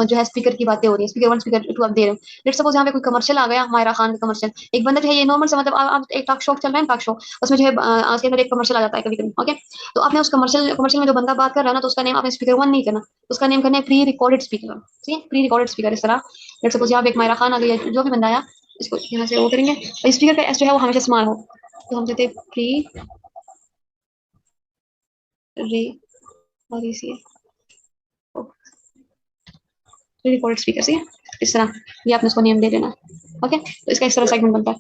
जो है स्पीकर की बातें हो रही है, स्पीकर 1 स्पीकर 2 आप दे रहे हो। लेट्स सपोज यहाँ पे कोई कमर्शियल आ गया, मायरा खान का कमर्शियल, एक बंदा जो है ये नॉर्मल से मतलब आप एक टॉक शो चल रहा है, टॉक शो, उसमें जो है आज के अंदर एक कमर्शियल आ जाता है कभी कभी, ओके, तो आपने उस कमर्शियल कमर्शियल में जो बंदा बात कर रहा है ना, तो उसका नेम आपने स्पीकर 1 नहीं करना, उसका नेम करना है प्री रिकॉर्डेड स्पीकर, ठीक है, प्री रिकॉर्डेड स्पीकर। इस तरह लेट्स सपोज यहाँ पे एक मायरा खान आ गई है, जो भी बंदा आया, इसको यहाँ से वो करेंगे, और स्पीकर का एस जो है वो हमेशा स्मॉल हो, तो हम देते प्री रे और इसी रिकॉर्डेड स्पीकर से इस तरह, ये आपने उसको नेम दे देना। ओके, तो इसका इस तरह सेगमेंट बनता है,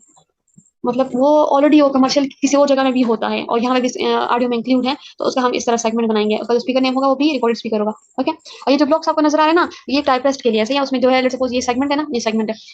मतलब वो ऑलरेडी वो कमर्शियल किसी और जगह में भी होता है और यहाँ पे भी ऑडियो में इंक्लूड है, तो उसका हम इस तरह सेगमेंट बनाएंगे, उसका जो स्पीकर नेम होगा वो भी रिकॉर्डेड स्पीकर होगा। ओके, और ये जो ब्लॉक्स आपको नजर आ रहे हैं ना, ये टाइपिस्ट के लिए सही है, उसमें जो है लेट्स सपोज ये सेगमेंट है ना, ये सेगमेंट है,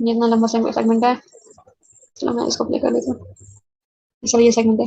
ये इतना लंबा सेगमेंट है, चलो मैं इसको प्ले कर देती हूँ, इस तरह ये सेगमेंट है,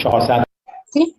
400 ठीक है,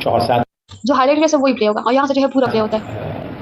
400 जो हाईलाइट है सब वही प्ले होगा, और यहाँ से जो है पूरा प्ले होता है।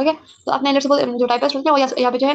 ओके, तो आपने लेट्स सपोज जो टाइपिस्ट होता है वो यहाँ पे जो है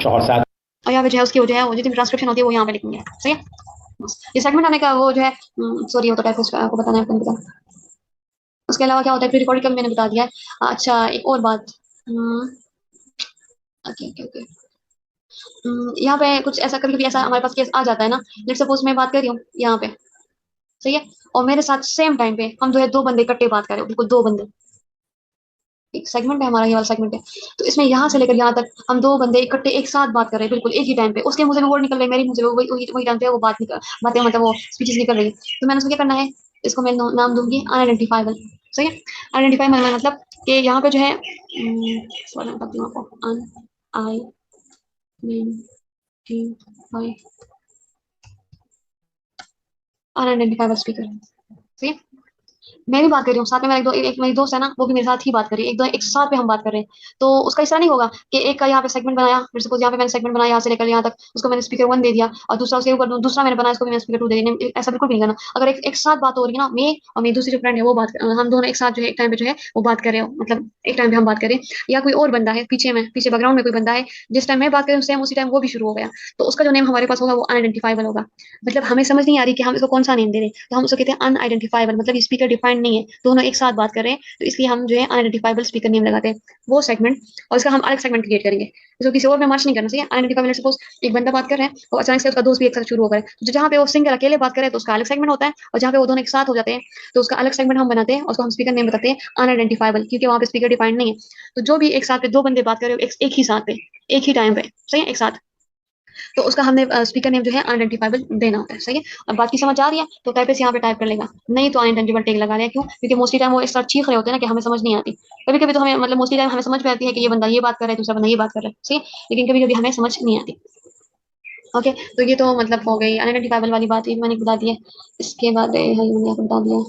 400 और यहाँ पे जो है उसकी वो जो है वो जितनी ट्रांसक्रिप्शन होती है वो यहाँ पे लिखेंगे, सही है। बस, ये सेगमेंट आने का वो जो है, सॉरी वो तो टाइपिस्ट को बताना है, आपको नहीं पता। उसके अलावा क्या होता है प्री रिकॉर्डिंग का भी मैंने बता दिया है। अच्छा, एक और बात, ओके ओके ओके, यहाँ पे कुछ ऐसा कभी कभी ऐसा हमारे पास केस आ जाता है ना, लेट्स सपोज मैं बात कर रही हूँ यहाँ पे, सही है, और मेरे साथ सेम टाइम पे हम जो है दो बंदे इकट्ठे बात कर रहे हो, बिल्कुल दो बंदे, एक सेगमेंट है हमारा, ये वाला सेगमेंट है, तो इसमें यहाँ से लेकर यहाँ तक हम दो बंदे इकट्ठे एक साथ बात कर रहे हैं, बिल्कुल एक ही टाइम पे, उसके मुंह से वर्ड निकल रहे, मेरे मुंह से वही वही वही टाइम पे वो बातें मतलब वो स्पीचेस निकल रही है, तो मैंने उसको क्या करना है, इसको मैं नाम दूंगी अनआइडेंटिफाइबल, सही है। अनआइडेंटिफाइबल मतलब कि यहाँ पे जो है सॉरी मैं बताती हूँ आपको, अनआइडेंटिफाई अनआइडेंटिफाइबल स्पीकर, सही है। मैं भी बात कर रही हूँ साथ में, मेरा एक मेरी दोस्त है ना, वो भी मेरे साथ ही बात कर रही है, एक साथ पे हम बात कर रहे हैं, तो उसका ऐसा नहीं होगा कि एक का यहाँ पे सेगमेंट बनाया, फिर सपोज यहाँ पे मैंने सेगमेंट बनाया यहाँ से लेकर यहाँ तक, उसको मैंने स्पीकर 1 दे दिया, और दूसरा उसके ऊपर दूसरा मैंने बनाया, इसको भी मैंने स्पीकर 2 दे दिया, ऐसा बिल्कुल भी नहीं करना। अगर एक साथ बात हो रही है ना, मैं और मेरी दूसरी जो फ्रेंड है वो बात, हम दोनों एक साथ जो है एक टाइम पे जो है वो बात कर रहे हो, मतलब एक टाइम पे हम बात करें, या कोई और बंदा है पीछे बैकग्राउंड में कोई बंदा है, जिस टाइम मैं बात करूँ सेम उसी टाइम वो भी शुरू हो गया, तो उसका जो नेम हमारे पास होगा वो अनआइडेंटिफाइबल होगा, मतलब हमें समझ नहीं आ रही कि हम इसको कौन सा नेम दे रहे हैं, तो हम उसको कहते हैं अनआइडेंटिफाइबल, मतलब स्पीकर डिफाइंड नहीं है, दोनों एक साथ बात कर रहे हैं, तो इसलिए हम जो है अनआइडेंटिफाइबल स्पीकर नेम लगाते हैं वो सेगमेंट, और इसका हम अलग सेगमेंट क्रिएट करेंगे, इसको किसी और में मर्ज नहीं करना चाहिए। अनआइडेंटिफाइबल सपोज एक बंदा बात कर रहे हैं और अचानक से उसका दोस्त भी एक साथ शुरू हो गए, तो जहाँ पे वो सिंगल अकेले बात करे तो उसका अलग सेगमेंट होता है, और जहाँ पे वो दोनों एक साथ हो जाते हैं तो उसका अलग सेगमेंट हम बनाते हैं, और उसको हम स्पीकर नेम बताते हैं अनआइडेंटिफाइबल, क्योंकि वहाँ पे स्पीकर डिफाइंड नहीं है। तो जो भी एक साथ पे दो बंदे बात कर रहे हो एक ही साथ पे एक ही टाइम पे, सही है, एक साथ, तो उसका हमने स्पीकर नेम जो है अनआइडेंटिफाइबल देना होता है, सही है। और बात की समझ आ रही है तो टाइपिस्ट यहाँ पे टाइप कर लेगा, नहीं तो अनइंटेलिजिबल टैग लगा लिया। क्यों? क्योंकि मोस्टली टाइम वो इस तरह चीख रहे होते हैं ना कि हमें समझ नहीं आती। कभी कभी तो हमें मतलब मोस्टली टाइम हमें समझ में आती है कि ये बंदा ये बात कर रहा है, दूसरा बंदा ये बात कर रहा है, सही है, लेकिन कभी कभी हमें समझ नहीं आती। ओके, तो ये तो मतलब हो गई अनआइडेंटिफाइबल वाली बात, ये मैंने बता दी है। इसके बाद ये मैंने आपको बता दिया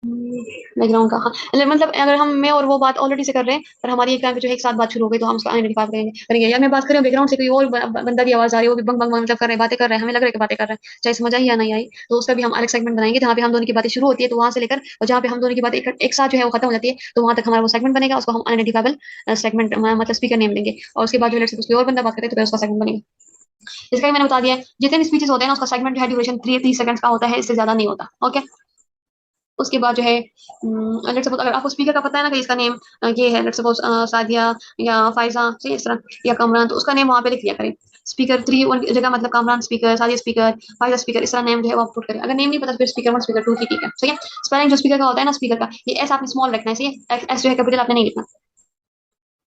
बैकग्राउंड का। हाँ, मतलब अगर हम मैं और वो बात ऑलरेडी से कर रहे हैं पर हमारी एक टाइम पे जो है एक साथ बात शुरू हो गई तो हम उसको आइडेंटिफाई करेंगे करेंगे या मैं बात कर रही हूँ बैकग्राउंड से कोई और बंदा की आवाज आ रही है, वो भी बंग बंग मतलब कर रहे हैं, बातें कर रहे हैं, हमें लग रहा है कि बातें कर रहे हैं, चाहे समझ आई या नहीं आई, तो उसका भी हम अलग सेगमेंट बनाएंगे जहाँ पे हम दोनों की बातें शुरू होती है तो वहां से लेकर और जहाँ पे हम दोनों की बातें एक साथ जो है वो खत्म हो जाती है तो वहां तक हमारा वो सेगमेंट बनेगा, उसको हम अनआइडेंटिफाइबल सेगमेंट मतलब स्पीकर नेम देंगे। और उसके बाद जो है कोई और बंदा बात करे तो फिर उसका सेगमेंट बनेगा। इसका भी मैंने बता दिया है, जितने भी स्पीचेस होते हैं ना उसका सेगमेंट जो है ड्यूरेशन 3 सेकंड्स का होता है, इससे ज्यादा नहीं होता। ओके, उसके बाद जो है लेट्स सपोज अगर आपको स्पीकर का पता है ना कि इसका नेम ये है, लेट्स सपोज सादिया या फायजा से इस तरह या कमरान, तो उसका नेम वहां पे लिख लिया करें। स्पीकर 3 जगह मतलब Kamran speaker, Sadia speaker, Faiza speaker, इस तरह नेम जो है वो आप पुट करें। अगर नेम नहीं पता तो फिर स्पीकर 1 स्पीकर 2 ठीक है, सही है। स्पेलिंग जो स्पीकर का होता है ना स्पीकर का, ये एस आपने स्मॉल रखना है, सही है, एस जो है कैपिटल आपने नहीं लिखना।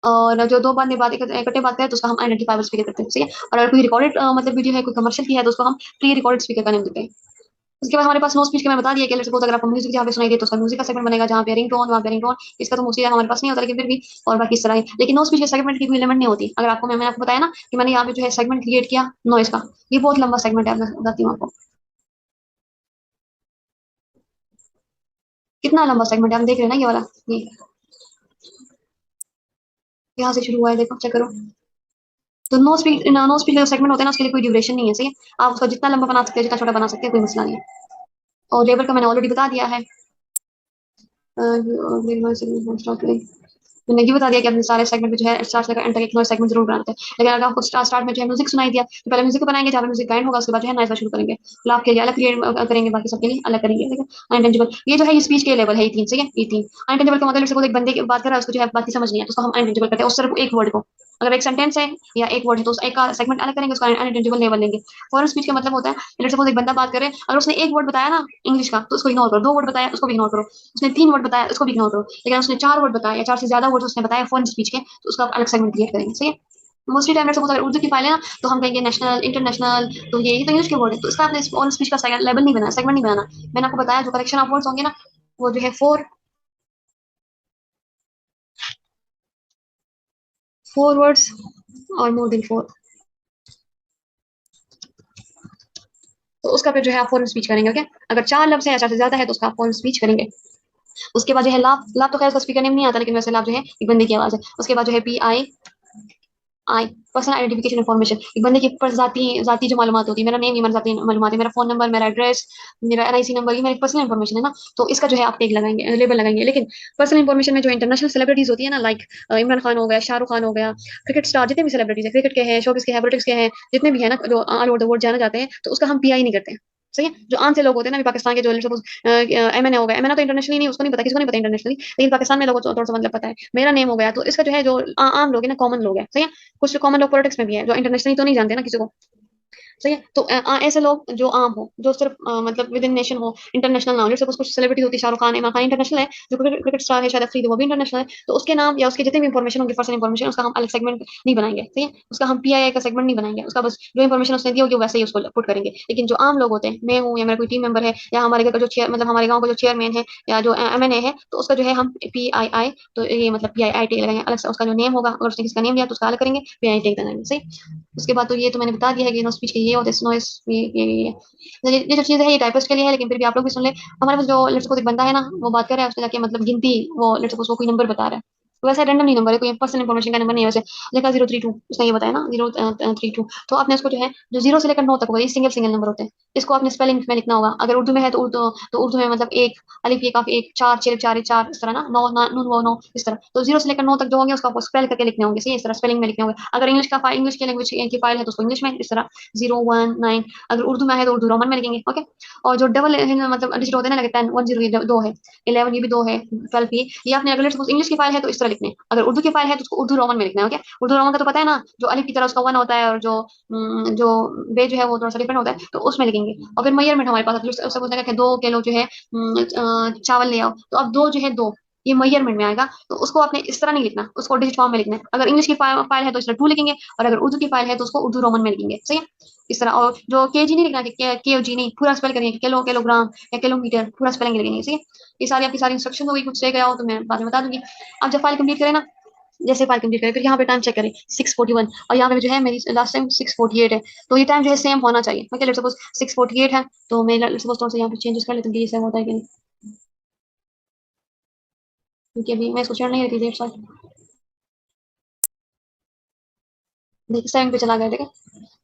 और जो दो बात बात इकट्ठे बात करें तो उसका हम आइडेंटिफाइबल स्पीकर करते हैं, सही है। और अगर कोई रिकॉर्डेड मतलब वीडियो है, कोई कमर्शियल की है, तो उसको हम प्री रिकॉर्डेड स्पीकर का नेम देते हैं। उसके बाद हमारे पास नो स्पीच के मैं बता दिया कि लेट्स सपोज अगर आपको म्यूजिक जहाँ पे सुनाई दे तो उसका म्यूजिक का सेगमेंट बनेगा, जहाँ पे रिंगटोन वहाँ पे रिंगटोन, इसका तो मोस्टली हमारे पास नहीं होता लेकिन फिर भी और बाकी इस तरह है। लेकिन नो स्पीच के सेगमेंट की कोई लिमिट नहीं होती। अगर आपको मैंने आपको बताया ना कि मैंने यहाँ पे जो है सेगमेंट क्रिएट किया नॉइस का, ये बहुत लंबा सेगमेंट है, मैं बताती हूँ आपको कितना लंबा सेगमेंट है। हम देख रहे हैं ना ये वाला, ये यहाँ से शुरू हुआ है, देखो चेक करो। तो नो स्पीच का सेगमेंट होता है ना, उसके लिए कोई ड्यूरेशन नहीं है, सही है। आप उसका जितना लंबा बना सकते हैं, जितना छोटा बना सकते हैं, कोई मसला नहीं है। और लेबर का मैंने ऑलरेडी बता दिया है। मैंने ये बता दिया कि अपने सारे सेगमेंट में जो है स्टार्ट से लेकर एंड तक एक नॉइस सेगमेंट जरूर बनाते हैं। लेकिन अगर आपको स्टार्ट में जो है म्यूजिक सुनाई दिया तो पहले म्यूजिक को बनाएंगे, जहाँ पे म्यूजिक गायन होगा उसके बाद जो है नॉइस शुरू करेंगे। मतलब आपके लिए अलग क्रिएट करेंगे, बाकी सबके लिए अलग करेंगे, ठीक है। अनटेंजिबल ये जो है ये स्पीच के लेवल है, ये तीन, ठीक है, ये तीन। अनटेंजिबल का मतलब जैसे कोई एक बंदे की बात कर रहा है, उसको जो है बात की समझ नहीं है तो उसको हम अनटेंजिबल करते हैं, उस सिर्फ एक वर्ड को। अगर एक सेंटेंस है या एक वर्ड है तो उस एक का सेगमेंट अलग करेंगे, उसका अनटेंजिबल लेवल लेंगे। फॉरेन स्पीच का मतलब होता है लेट्स सपोज एक बंदा बात करे, अगर उसने एक वर्ड बताया ना इंग्लिश का तो उसको इग्नोर करो, दो वर्ड बताया उसको भी इग्नोर करो, उसने 3 वर्ड बताया उसको भी इग्नोर करो, लेकिन उसने 4 वर्ड बताया या 4 से ज्यादा वर्ड उसने बताया फॉरेन स्पीच के तो उसका अलग सेगमेंट क्रिएट करेंगे, सही है। मोस्टली टाइम सपोज अगर उर्दू की फाइल है ना तो हम कहेंगे नेशनल इंटरनेशनल, तो ये तो इंग्लिश के वर्ड है तो इसका आपने ऑन स्पीच का लेवल नहीं बनाना, सेगमेंट नहीं बनाना। मैंने आपको बताया जो करेक्शन ऑफ वर्ड्स होंगे ना वो जो है फोर वर्ड्स और मोर देन फोर, तो उसका फिर जो है आप फॉरेन स्पीच करेंगे। ओके, अगर 4 लफ्ज है या 4 से ज्यादा है तो उसका आप फॉरेन स्पीच करेंगे। उसके बाद जो है लाभ, लाभ तो खैर उसका स्पीकर नेम नहीं आता लेकिन वैसे लाभ जो है एक बंदे की आवाज है। उसके बाद जो है PI पर्सनल आइडेंटिफिकेशन इन्फॉर्मेशन, एक बंदे की जाती जो मालूमात होती है, मेरा नेम, ये मेरा जाती मालूमात है, मेरा फोन नंबर, मेरा एड्रेस, मेरा NIC नंबर, ये मेरी पर्सनल इन्फॉर्मेशन है ना, तो इसका जो है आप टैग लगाएंगे, लेबल लगाएंगे। लेकिन पर्सनल इन्फॉर्मेशन में जो इंटरनेशनल सेलिब्रिटीज होती है ना, लाइक इमरान खान हो गया, शाहरुख खान हो गया, क्रिकेट स्टार, जितने भी सेलिब्रिटीज है, क्रिकेट के हैं, शोबिस के हैं, पॉलिटिक्स के हैं, जितने भी है ना जो ऑल ओवर द वर्ल्ड जाना जाते हैं, तो उसका हम PI नहीं करते हैं, सही है। जो आम से लोग होते हैं ना, पाकिस्तान के जो सपोज MNA हो गया, MNA तो इंटरनेशनली नहीं, उसको नहीं पता, किसी को नहीं पता इंटरनेशनली, लेकिन पाकिस्तान में लोगों को थोड़ा सा मतलब पता है। मेरा नेम हो गया तो इसका जो है जो आम लोग है ना, कॉमन लोग है, सही है। कुछ कॉमन लोग पॉलिटिक्स में भी है जो इंटरनेशनली तो नहीं जानते ना किसी को, सही है। तो ऐसे लोग जो आम हो, जो सिर्फ मतलब विद इन नेशन हो, इंटरनेशनल ना हो, जैसे कुछ सेलिब्रिटी होती है, शाहरुख खान, इमरान खान इंटरनेशनल है, जो क्रिकेट स्टार है शायद अफरीदी वो भी इंटरनेशनल है, तो उसके नाम या उसके जितने भी इंफॉर्मेशन होंगे पर्सनल इंफॉर्मेशन, उसका हम अलग सेगमेंट नहीं बनाएंगे, सही है। उसका हम PI का सेगमेंट नहीं बनाएंगे, उसका बस जो इंफॉर्मेशन उसने दी होगी वैसे ही उसको पुट करेंगे। लेकिन जो आम लोग होते हैं, मैं हूँ या मेरा कोई टीम मेंबर है या हमारे घर का जो चेयर मतलब हमारे गाँव का जो चेयरमैन है या जो MNA है, तो उसका जो है हम PII, तो ये मतलब PII टैग लगाएंगे अलग से, उसका जो नेम होगा अगर उसने किसका नेम लिया तो उसका अलग करेंगे, PII टैग लगाएंगे, सही। उसके बाद तो ये तो मैंने बता दिया है कि नो स्पीच के ये होते हैं, नॉइस ये जो चीज़ है ये टाइपिस्ट के लिए है, लेकिन फिर भी आप लोग भी सुन ले। हमारे पास जो लेट्स सपोज एक बंदा है ना वो बात कर रहा है, उसने जाके मतलब गिनती, वो लेट्स सपोज वो कोई नंबर बता रहा है, तो वैसे रैंडमली नंबर है, कोई पर्सनल इन्फॉर्मेशन का नंबर नहीं है वैसे। देखा 032 उसने ये बताया ना 032, तो आपने इसको जो है जो 0 से लेकर 9 तक होगा ये सिंगल सिंगल नंबर होते हैं, इसको आपने स्पेलिंग में लिखना होगा। अगर उर्दू में है तो उर्दू में मतलब एक अलिफ ये काफ एक, चार चेर चार चार, इस तरह ना, नौ नून वो नौ, इस तरह। तो 0 से लेकर 9 तक जो होंगे उसको आपको स्पेल करके लिखने होंगे, सही है, इस तरह स्पेलिंग में लिखने होंगे। अगर इंग्लिश की लैंग्वेज की फाइल है तो उसको इंग्लिश में इस तरह 019, अगर उर्दू में है तो उर्दू रोमन में लिखेंगे। ओके, और जो डबल मतलब डिजिट होते हैं ना, 10 10 ये दो है, 11 ये भी दो है, 12 ये आपने अगर सपोज इंग्लिश की फाइल है तो इस तरह लिखने हैं, अगर उर्दू की फाइल है तो उसको उर्दू रोमन में लिखना है। ओके, उर्दू रोमन का तो पता है ना, जो अलिफ की तरह उसका 1 होता है और जो जो बे जो है वो थोड़ा सा डिफरेंट होता है, तो उसमें लिखेंगे। और फिर मेजरमेंट हमारे पास सपोज लगा कि 2 किलो जो है चावल ले आओ, तो अब दो जो है दो, ये मेजरमेंट में आएगा, तो उसको आपने इस तरह नहीं लिखना, उसको डिजिट फॉर्म में लिखना है। अगर इंग्लिश की फाइल है तो इसमें 2 लिखेंगे, और अगर उर्दू की फाइल है तो उसको उर्दू रोमन में लिखेंगे, सही है? इस तरह। और जो केजी नहीं लिखना, केओजी नहीं, पूरा स्पेल करेंगे, किलो, किलोग्राम या किलोमीटर, पूरा स्पेलिंग लिखेंगे, ठीक है? ये सारी आपकी सारी इंस्ट्रक्शन हो गई, कुछ रह गया हो तो मैं बाद में बता दूंगी। आप जब फाइल कंप्लीट करें ना, जैसे फाइल कंप्लीट करें, फिर यहाँ पे टाइम चेक करें 6:41, और यहाँ पे जो है मेरी लास्ट टाइम 6:48 है, तो ये टाइम जो है सेम होना चाहिए। ओके, लेट्स सपोज 6:48 है, तो मैं लेट्स सपोज थोड़ा सा यहाँ पे चेंजेस कर लेती हूँ कि ये सेम होता है कि नहीं, क्योंकि अभी मैं इसको चढ़ नहीं रही थी देर साल। देखिए 7 पे चला गया, ठीक है?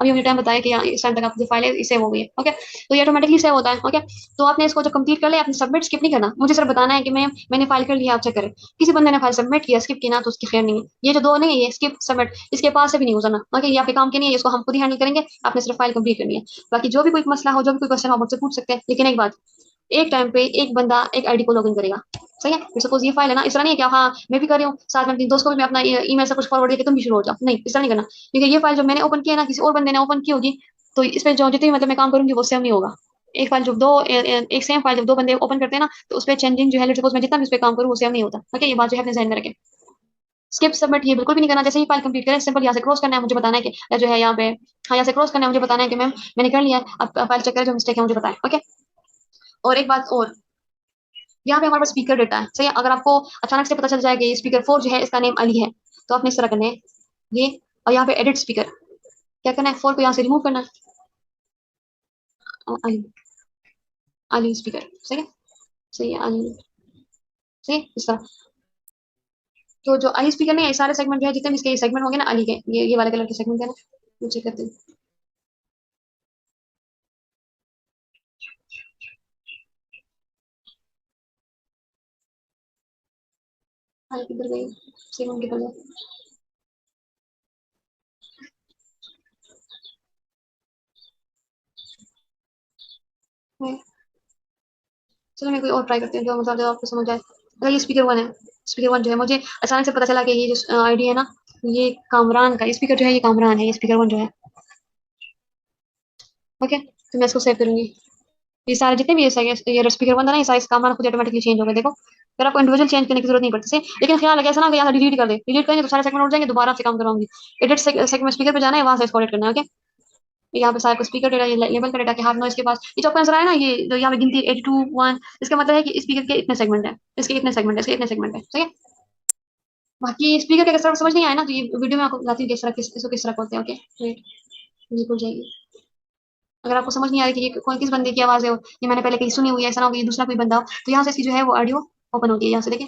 अभी हमने टाइम बताया कि यहाँ इस टाइम तक आपकी फाइल है सेव हो गई है। ओके, तो ये ऑटोमेटिकली सेव होता है। ओके, तो आपने इसको जब कंप्लीट कर लिया, आपने सबमिट स्किप नहीं करना, मुझे सिर्फ बताना है कि मैंने फाइल कर लिया, आप चेक करें। किसी बंदे ने फाइल सबमिट किया, स्किप किया ना, तो उसकी खैर नहीं है। ये जो दो नहीं है, ये स्किप सबमिट, इसके पास से भी नहीं गुजरना। ओके, ये आपके काम के नहीं है, इसको हम खुद ही हैंडल करेंगे, आपने सिर्फ फाइल कंप्लीट करनी है। बाकी जो भी कोई मसला हो, जो भी कोई क्वेश्चन हो, मुझसे पूछ सकते हैं, लेकिन एक बात, एक टाइम पे एक बंदा एक आईडी को लॉगिन करेगा, सही है? सपोज ये फाइल है ना, इस तरह नहीं है कि हाँ मैं भी कर रही हूँ साथ में अपनी दोस्त को भी मैं अपना ईमेल से कुछ फॉरवर्ड करके तुम भी शुरू हो जाओ, नहीं, इस तरह नहीं करना। क्योंकि ये फाइल जो मैंने ओपन किया है ना, किसी और बंदे ने ओपन की होगी, तो इस पे जो जितनी मतलब मैं काम करूंगी वो सेम नहीं होगा। एक फाइल जब एक सेम फाइल जब दो बंदे ओपन करते हैं ना, तो उस पर चेंजिंग जो है, सपोज मैं जितना भी उस पर काम करूँ वो सेम नहीं होता। ओके, ये बात जो है अपने ध्यान में रखें। स्किप सबमिट ये बिल्कुल भी नहीं करना। जैसे ही फाइल कंप्लीट करें, सिंपल यहाँ से क्रॉस करना है, मुझे बताना है कि या जो है यहाँ पे, हाँ यहाँ से क्रॉस करना है, मुझे बताना है कि मैम मैंने कर लिया है, अब फाइल चेक करें, जो मिस्टेक है मुझे बताएं। ओके, और एक बात और, यहाँ पे हमारे पास स्पीकर डेटा है, सही है? अगर आपको अचानक से पता चल जाए कि स्पीकर 4 जो है इसका नेम अली है, तो आपने इस तरह करना है ये, और यहाँ पे एडिट स्पीकर, क्या करना है, 4 को यहाँ से रिमूव करना है, अली, अली स्पीकर, सही है? सही है, अली, सही है, इस तरह। तो जो अली स्पीकर नहीं है, ये सारे सेगमेंट जो है जितने भी इसके सेगमेंट होंगे ना अली के, ये वाले कलर के सेगमेंट है ना, ये चेक करते हैं। अली किधर गई, सेगमेंट किधर गई? चलो मैं कोई और ट्राई करती हूँ, जो मतलब जो आपको समझ आए। अगर ये स्पीकर 1 है, स्पीकर 1 जो है, मुझे अचानक से पता चला कि ये जो आईडी है ना, ये कामरान का स्पीकर जो है, ये कामरान है, ये स्पीकर 1 जो है। ओके, तो मैं इसको सेव करूंगी। ये सारे जितने भी ये स्पीकर बंद है ना, ये सारे कामरान खुद ऑटोमेटिकली चेंज हो गए, देखो। फिर आपको इंडिविजुअल चेंज करने की जरूरत नहीं पड़ती से, लेकिन ख्याल रखें ऐसा ना कि यहाँ डिलीट कर दे, डिलीट करेंगे तो सारे सेगमेंट उठ जाएंगे, दोबारा से काम करवाऊंगी। एडिट सेगमेंट स्पीकर पे जाना है, वहां से इसको एडिट करना है। ओके, यहाँ पे सारे स्पीकर डेटा, ये लेवल का डेटा के हाथ में इसके पास, ये जो आपको नजर आया ना, ये जो यहाँ पे गिनती 82 1, इसका मतलब है कि स्पीकर के इतने सेगमेंट है, इसके इतने सेगमेंट है, इसके इतने सेगमेंट है, ठीक है? बाकी स्पीकर का किस तरह समझ नहीं आया ना, तो ये वीडियो में आपको बताती हूँ इसको किस तरह करते हैं। ओके, वेट, ये खुल जाएगी। अगर आपको समझ नहीं आ रही कि ये कौन किस बंदे की आवाज है, ये मैंने पहले कहीं सुनी हुई है, ऐसा ना हो कि ये दूसरा कोई बंदा हो, तो यहाँ से इसकी जो है वो ऑडियो ओपन होती है, यहाँ से देखिए।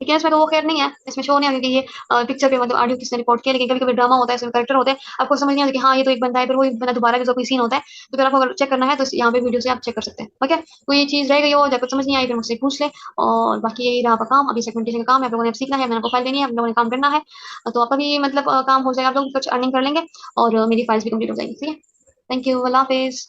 लेकिन इसमें तो वो खैर नहीं है, इसमें शो नहीं है, क्योंकि ये पिक्चर पे मतलब ऑडियो किसने रिकॉर्ड किया। लेकिन कभी कभी ड्रामा होता है, इसमें करेक्टर होते हैं, आपको समझ नहीं आता कि हाँ ये तो एक बंदा है, फिर वो बंदा दोबारा जो कोई सीन होता है, तो फिर आपको अगर चेक करना है तो यहाँ पे वीडियो से आप चेक कर सकते हैं। ओके, कोई चीज रह गई हो या कुछ समझ नहीं आई, फिर मुझसे पूछ ले। और बाकी यही रहा आपका काम, अभी सेगमेंटेशन का काम है, आप लोगों ने सीखना है, मैंने आपको फाइल देनी है, आप लोगों ने काम करना है, तो आपका भी मतलब काम हो जाएगा, आप लोग कुछ अर्निंग कर लेंगे, और मेरी फाइल्स भी कंप्लीट हो जाएंगी, ठीक है? Thank you, Allah Hafiz.